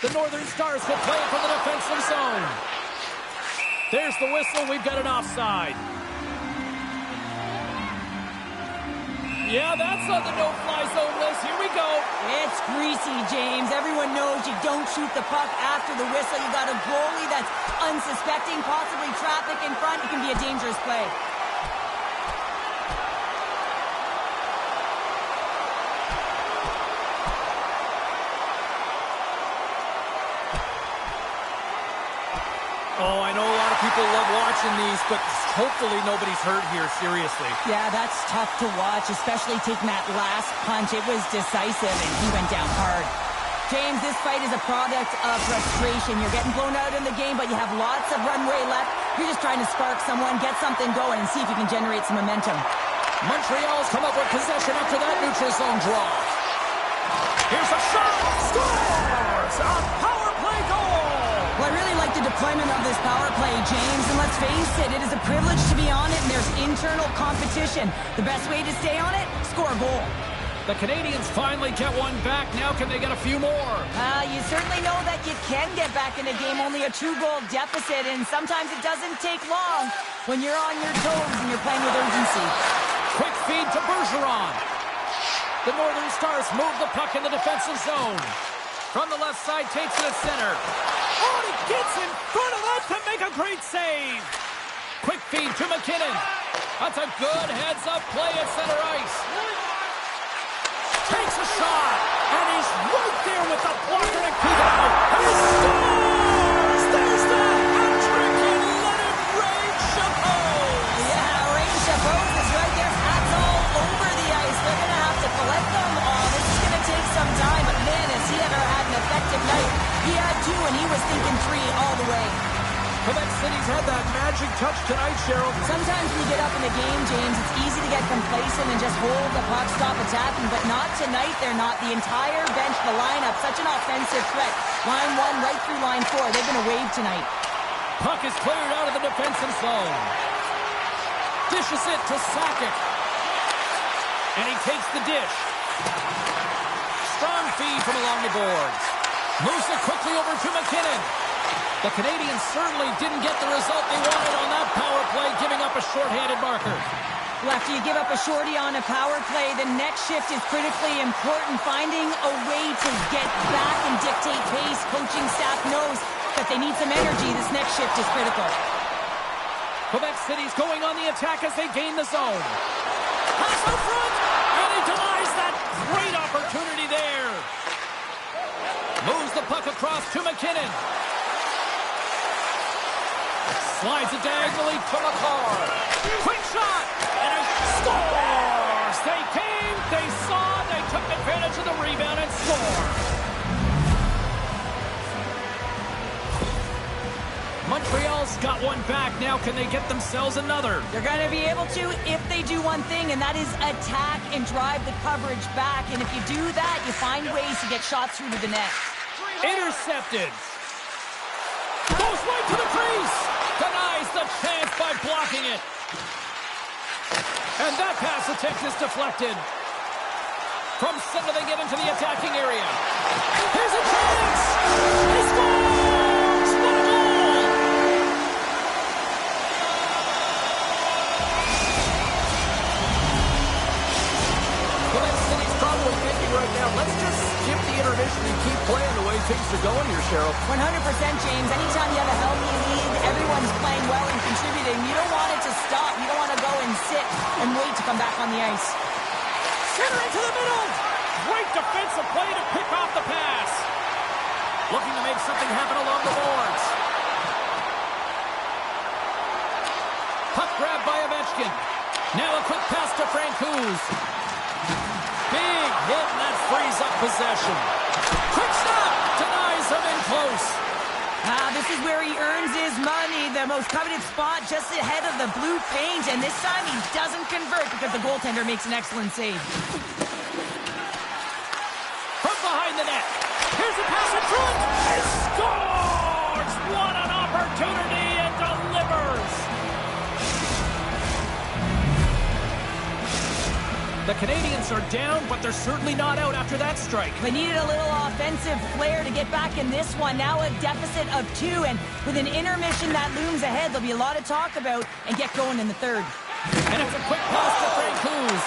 S2: The Northern Stars will play it from the defensive zone. There's the whistle. We've got an offside. Yeah, that's on the no-fly zone list. Here we go.
S4: It's greasy, James. Everyone knows you don't shoot the puck after the whistle. You got a goalie that's unsuspecting, possibly traffic in front. It can be a dangerous play.
S2: Oh, I know a lot of people love watching these, but hopefully nobody's hurt here, seriously.
S4: Yeah, that's tough to watch, especially taking that last punch. It was decisive, and he went down hard. James, this fight is a product of frustration. You're getting blown out in the game, but you have lots of runway left. You're just trying to spark someone, get something going, and see if you can generate some momentum.
S2: Montreal's come up with possession after that neutral zone draw. Here's a shot. Scores! A power play goal!
S4: Well, I really like the the deployment of this power play, James, and let's face it, it is a privilege to be on it, and there's internal competition. The best way to stay on it, score a goal.
S2: The Canadians finally get one back. Now can they get a few more?
S4: You certainly know that you can get back in a game, only a 2-goal deficit, and sometimes it doesn't take long when you're on your toes and you're playing with urgency.
S2: Quick feed to Bergeron. The Northern Stars move the puck in the defensive zone. From the left side, takes it at center. Oh, and he gets in front of that to make a great save. Quick feed to McKinnon. That's a good heads-up play at center ice. Takes a shot, and he's right there with the blocker to keep it out. And he scores! There's the hat-trick, and let it rain Chapeau!
S4: Yeah, Rain Chapeau is right there. Hats all over the ice. They're going to have to collect them all. This is going to take some time, but man, has he ever had an effective night. He had 2, and he was thinking 3 all the way.
S2: Quebec City's had that magic touch tonight, Cheryl.
S4: Sometimes when you get up in the game, James, it's easy to get complacent and just hold the puck, stop attacking, but not tonight. They're not. The entire bench, the lineup, such an offensive threat. Line 1 right through line 4. They've been a wave tonight.
S2: Puck is cleared out of the defensive zone. Dishes it to Sakic. And he takes the dish. Strong feed from along the boards. Moves it quickly over to McKinnon. The Canadians certainly didn't get the result they wanted on that power play, giving up a shorthanded marker.
S4: Well, after you give up a shorty on a power play, the next shift is critically important. Finding a way to get back and dictate pace. Coaching staff knows that they need some energy. This next shift is critical.
S2: Quebec City's going on the attack as they gain the zone. Pass in front, and he denies that great opportunity there. Moves the puck across to McKinnon. Slides it diagonally to McCarr. Quick shot, and he scores! They came, they saw, they took advantage of the rebound and scored. Montreal's got one back. Now can they get themselves another?
S4: They're going to be able to if they do one thing, and that is attack and drive the coverage back. And if you do that, you find ways to get shots through to the net.
S2: Intercepted. Goes right to the crease. Denies the chance by blocking it. And that pass attempt is deflected. From center, they get into the attacking area. Here's a chance. He scores! What a goal! Quebec City's probably thinking right now, let's just skip the intermission and keep playing the way things are going here, Cheryl.
S4: 100%, James. Anytime you have a healthy lead, everyone's playing well and contributing. You don't want it to stop. You don't want to go and sit and wait to come back on the ice.
S2: Center into the middle. Great defensive play to pick off the pass. Looking to make something happen along the boards. Puck grab by Ovechkin. Now a quick pass to Francouz. Big hit, and that frees up possession. Quick stop. Denies him in close.
S4: This is where he earns his money. The most coveted spot just ahead of the blue paint. And this time he doesn't convert because the goaltender makes an excellent save.
S2: From behind the net. Here's a pass in front. He scores! What an opportunity, and delivers! The Canadians are down, but they're certainly not out after that strike.
S4: They needed a little offensive flair to get back in this one. Now a deficit of 2, and with an intermission that looms ahead, there'll be a lot of talk about and get going in the third.
S2: And it's a quick pass to Francouz.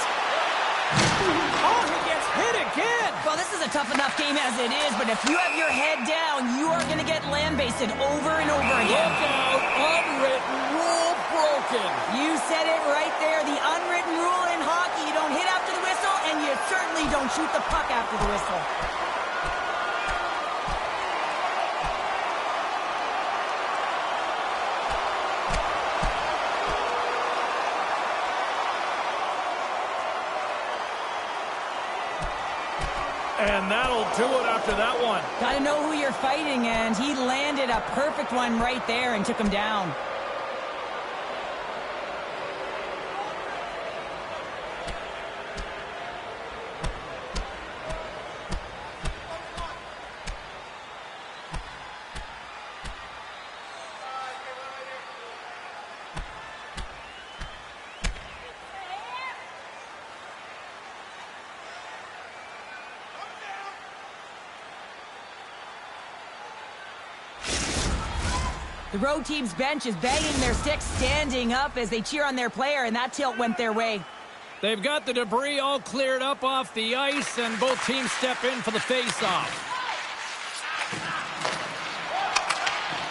S2: Oh, he gets hit again!
S4: Well, this is a tough enough game as it is, but if you have your head down, you are going to get land-basted over and over again.
S2: Look out! Unwritten rule broken!
S4: You said it right there. The unwritten rule in hockey, you don't hit after the whistle, and you certainly don't shoot the puck after the whistle.
S2: And that'll do it after that one.
S4: Got to know who you're fighting, and he landed a perfect one right there and took him down. The road team's bench is banging their sticks, standing up as they cheer on their player, and that tilt went their way.
S2: They've got the debris all cleared up off the ice, and both teams step in for the face-off.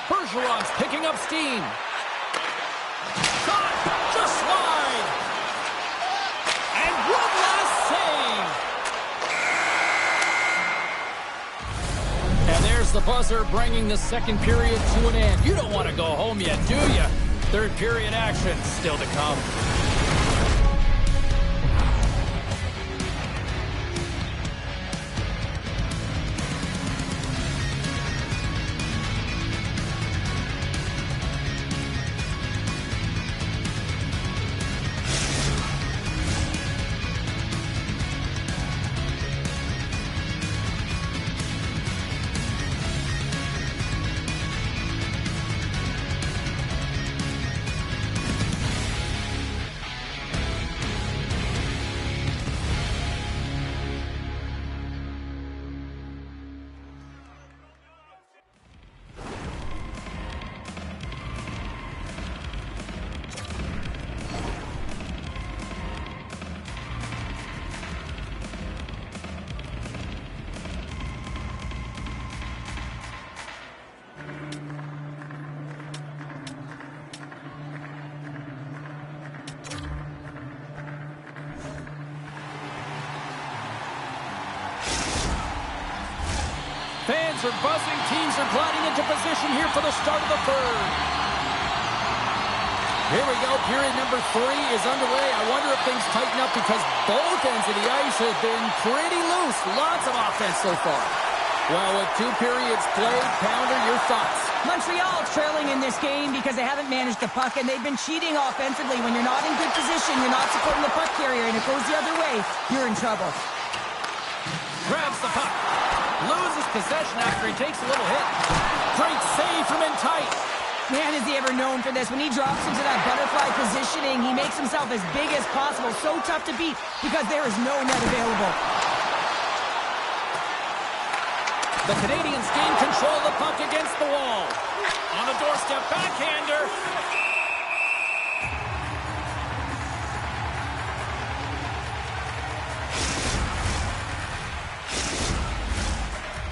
S2: Bergeron's picking up steam. Shot! Just wide! And one last save! And there's the buzzer, bringing the second period to an end. You don't want to go home yet, do you? Third period action still to come. Fans are buzzing. Teams are gliding into position here for the start of the third. Here we go. Period number 3 is underway. I wonder if things tighten up because both ends of the ice have been pretty loose. Lots of offense so far. Well, with 2 periods played, Pounder, your thoughts?
S4: Montreal trailing in this game because they haven't managed the puck, and they've been cheating offensively. When you're not in good position, you're not supporting the puck carrier, and it goes the other way, you're in trouble.
S2: Grabs the puck. Loses possession after he takes a little hit. Great save from in tight.
S4: Man, is he ever known for this. When he drops into that butterfly positioning, he makes himself as big as possible. So tough to beat because there is no net available.
S2: The Canadians gain control of the puck against the wall. On the doorstep, backhander.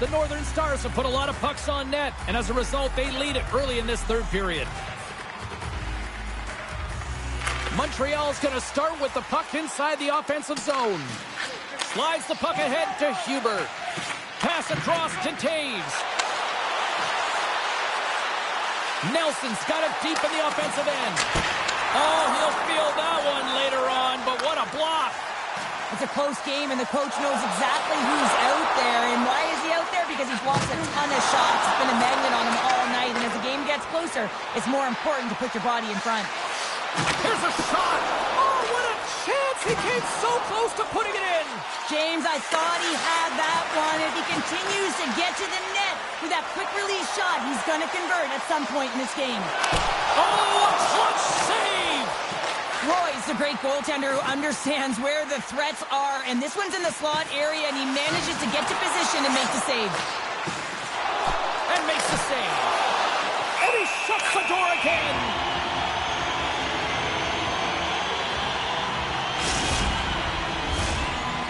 S2: The Northern Stars have put a lot of pucks on net, and as a result, they lead it early in this third period. Montreal's going to start with the puck inside the offensive zone. Slides the puck ahead to Huber. Pass across to Taves. Nelson's got it deep in the offensive end. Oh, he'll feel that one later on, but what a block.
S4: It's a close game, and the coach knows exactly who's out there. And why is he out there? Because he's blocked a ton of shots. It's been a magnet on him all night. And as the game gets closer, it's more important to put your body in front.
S2: Here's a shot. Oh, what a chance. He came so close to putting it in.
S4: James, I thought he had that one. If he continues to get to the net with that quick release shot, he's going to convert at some point in this game.
S2: Oh, a clutch save.
S4: Roy's a great goaltender who understands where the threats are, and this one's in the slot area, and he manages to get to position and make the save.
S2: And makes the save. And he shuts the door again.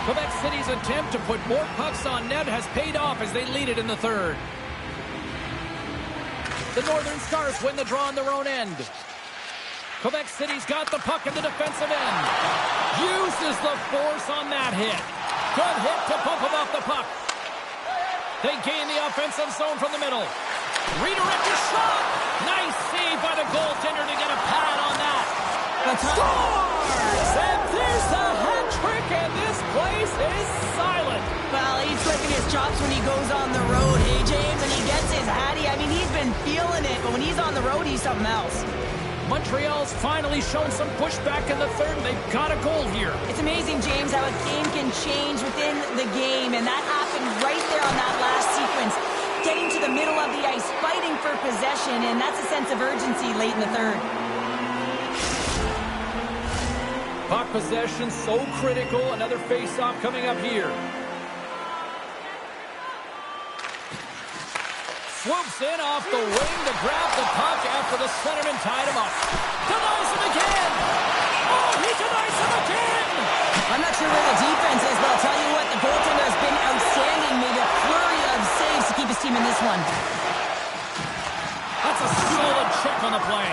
S2: Quebec City's attempt to put more pucks on net has paid off as they lead it in the third. The Northern Stars win the draw on their own end. Quebec City's got the puck in the defensive end. Uses the force on that hit. Good hit to bump him off the puck. They gain the offensive zone from the middle. Redirected shot. Nice save by the goaltender to get a pad on that. Scores! And there's the hat trick, and this place is silent.
S4: Well, he's flicking his chops when he goes on the road, hey, James, and he gets his hattie. I mean, he's been feeling it, but when he's on the road, he's something else.
S2: Montreal's finally shown some pushback in the third, and they've got a goal here.
S4: It's amazing, James, how a game can change within the game, and that happened right there on that last sequence. Getting to the middle of the ice, fighting for possession, and that's a sense of urgency late in the third.
S2: Puck possession so critical. Another face-off coming up here. Swoops in off the wing to grab the puck after the centerman tied him up. Denies him again! Oh, he denies him again!
S4: I'm not sure where the defense is, but I'll tell you what, the goaltender has been outstanding. Made a flurry of saves to keep his team in this one.
S2: That's a solid check on the play.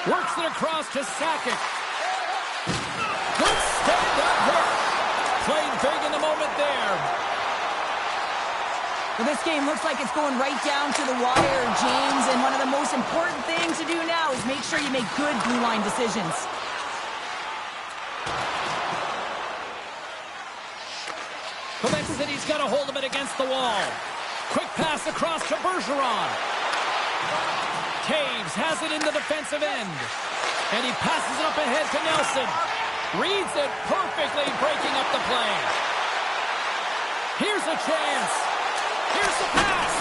S2: Works it across to Sakic. Good stand-up hit. Played big in the moment there.
S4: Well, this game looks like it's going right down to the wire, James, and one of the most important things to do now is make sure you make good blue line decisions.
S2: Quebec City's got a hold of it against the wall. Quick pass across to Bergeron. Taves has it in the defensive end. And he passes it up ahead to Nelson. Reads it perfectly, breaking up the play. Here's a chance. Here's the pass.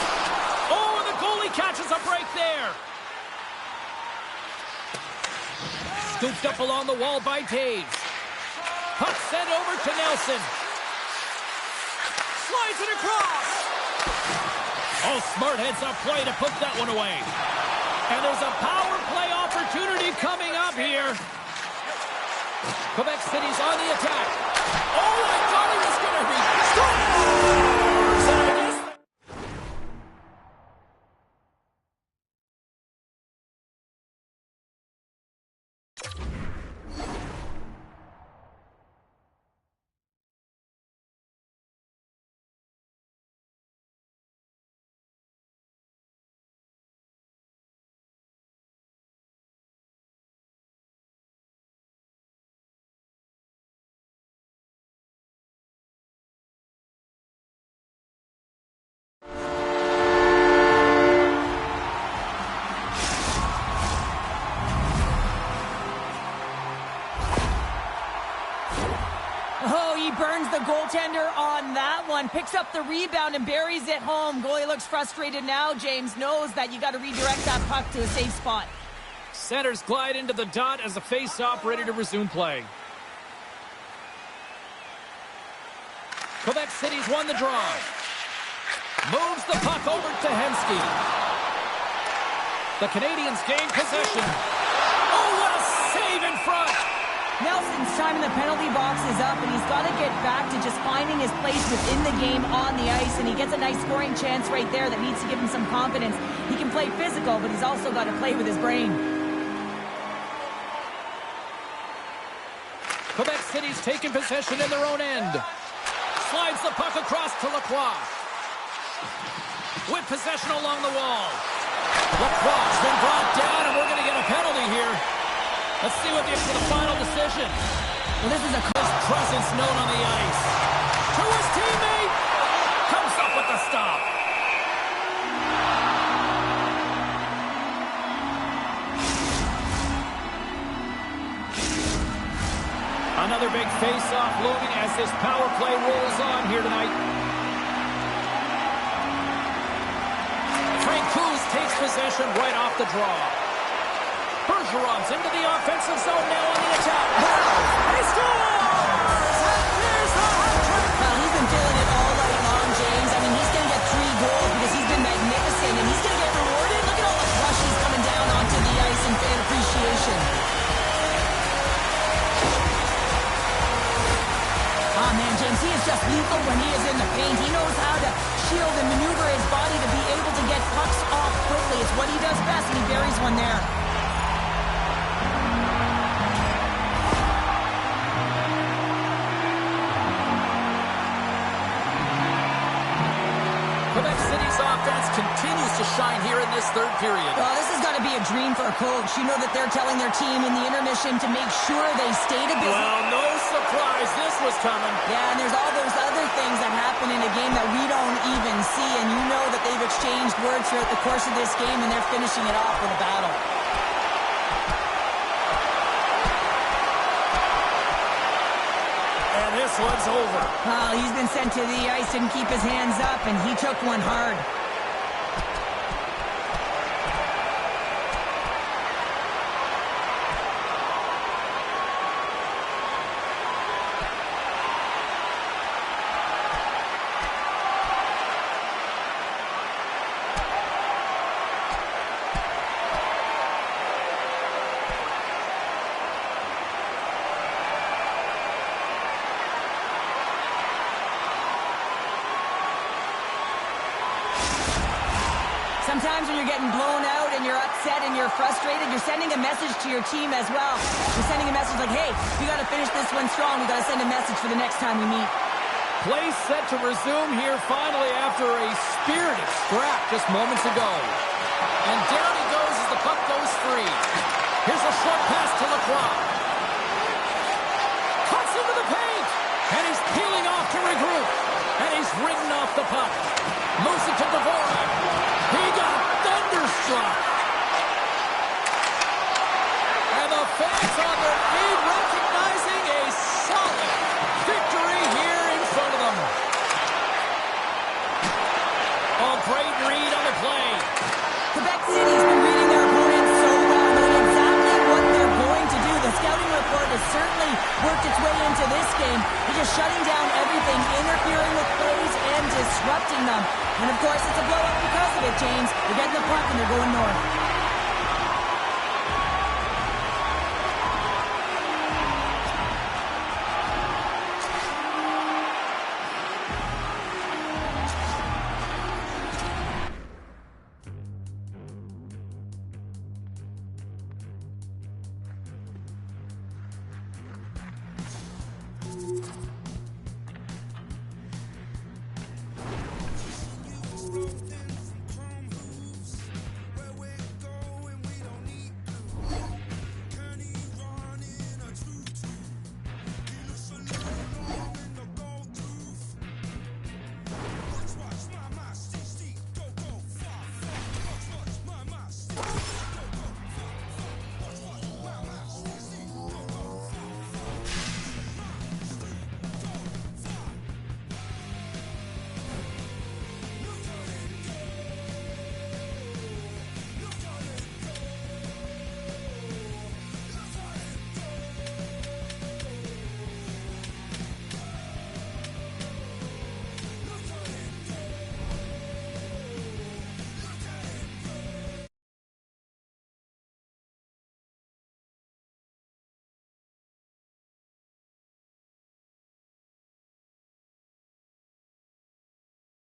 S2: Oh, and the goalie catches a break there. Scooped up along the wall by Taves. Puck sent over to Nelson. Slides it across. Oh, smart heads-up play to put that one away. And there's a power play opportunity coming up here. Quebec City's on the attack. Oh, I thought he was going to be... Scores! And I guess...
S4: Oh, he burns the goaltender on that one. Picks up the rebound and buries it home. Goalie looks frustrated now. James knows that you got to redirect that puck to a safe spot.
S2: Centers glide into the dot as the face-off ready to resume play. Quebec City's won the draw. Moves the puck over to Hemsky. The Canadians gain possession. Oh, what a save in front!
S4: Nelson's time in the penalty box is up, and he's got to get back to just finding his place within the game on the ice, and he gets a nice scoring chance right there that needs to give him some confidence. He can play physical, but he's also got to play with his brain.
S2: Quebec City's taking possession in their own end. Slides the puck across to Lacroix. With possession along the wall. Lacroix has been brought down, and we're going to get a penalty here. Let's see what gives for the final decision.
S4: Well, this is a
S2: His presence known on the ice. To his teammate. Comes up with the stop. Another big face-off looming as this power play rolls on here tonight. Frank Coos takes possession right off the draw. Bergeron's into the offensive zone now on the attack. He scores! And there's the hat-trick!
S4: Well, he's been feeling it all night long, James. I mean, he's going to get 3 goals because he's been magnificent, and he's going to get rewarded. Look at all the rushes coming down onto the ice in fan appreciation. Oh, man, James, he is just lethal when he is in the paint. He knows how to shield and maneuver his body to be able to get pucks off quickly. It's what he does best, and he buries one there.
S2: Quebec City's offense continues to shine here in this third period.
S4: Well, this has got to be a dream for a coach. You know that they're telling their team in the intermission to make sure they stay to business.
S2: Well, no surprise this was coming.
S4: Yeah, and there's all those other things that happen in a game that we don't even see, and you know that they've exchanged words throughout the course of this game, and they're finishing it off with a battle.
S2: And this one's over.
S4: Well, he's been sent to the ice, didn't keep his hands up, and he took one hard. sometimes when you're getting blown out and you're upset and you're frustrated, you're sending a message to your team as well. You're sending a message like, hey, we got to finish this one strong. We got to send a message for the next time we meet.
S2: Play set to resume here finally after a spirited scrap just moments ago. And down he goes as the puck goes free. Here's a short pass to Lacroix. Cuts into the paint. And he's peeling off to regroup. And he's ridden off the puck. Moves it to Dvorak. He got thunderstruck. And the fans on their feet recognizing a solid victory here in front of them. Oh, great read on the play.
S4: Quebec City's been reading their opponents so well, knowing exactly what they're going to do. The scouting report has certainly worked its way into this game. They're just shutting down everything, interfering with plays, and disrupting them. And of course, it's a blowout because of it, James. They're getting the puck and they're going north.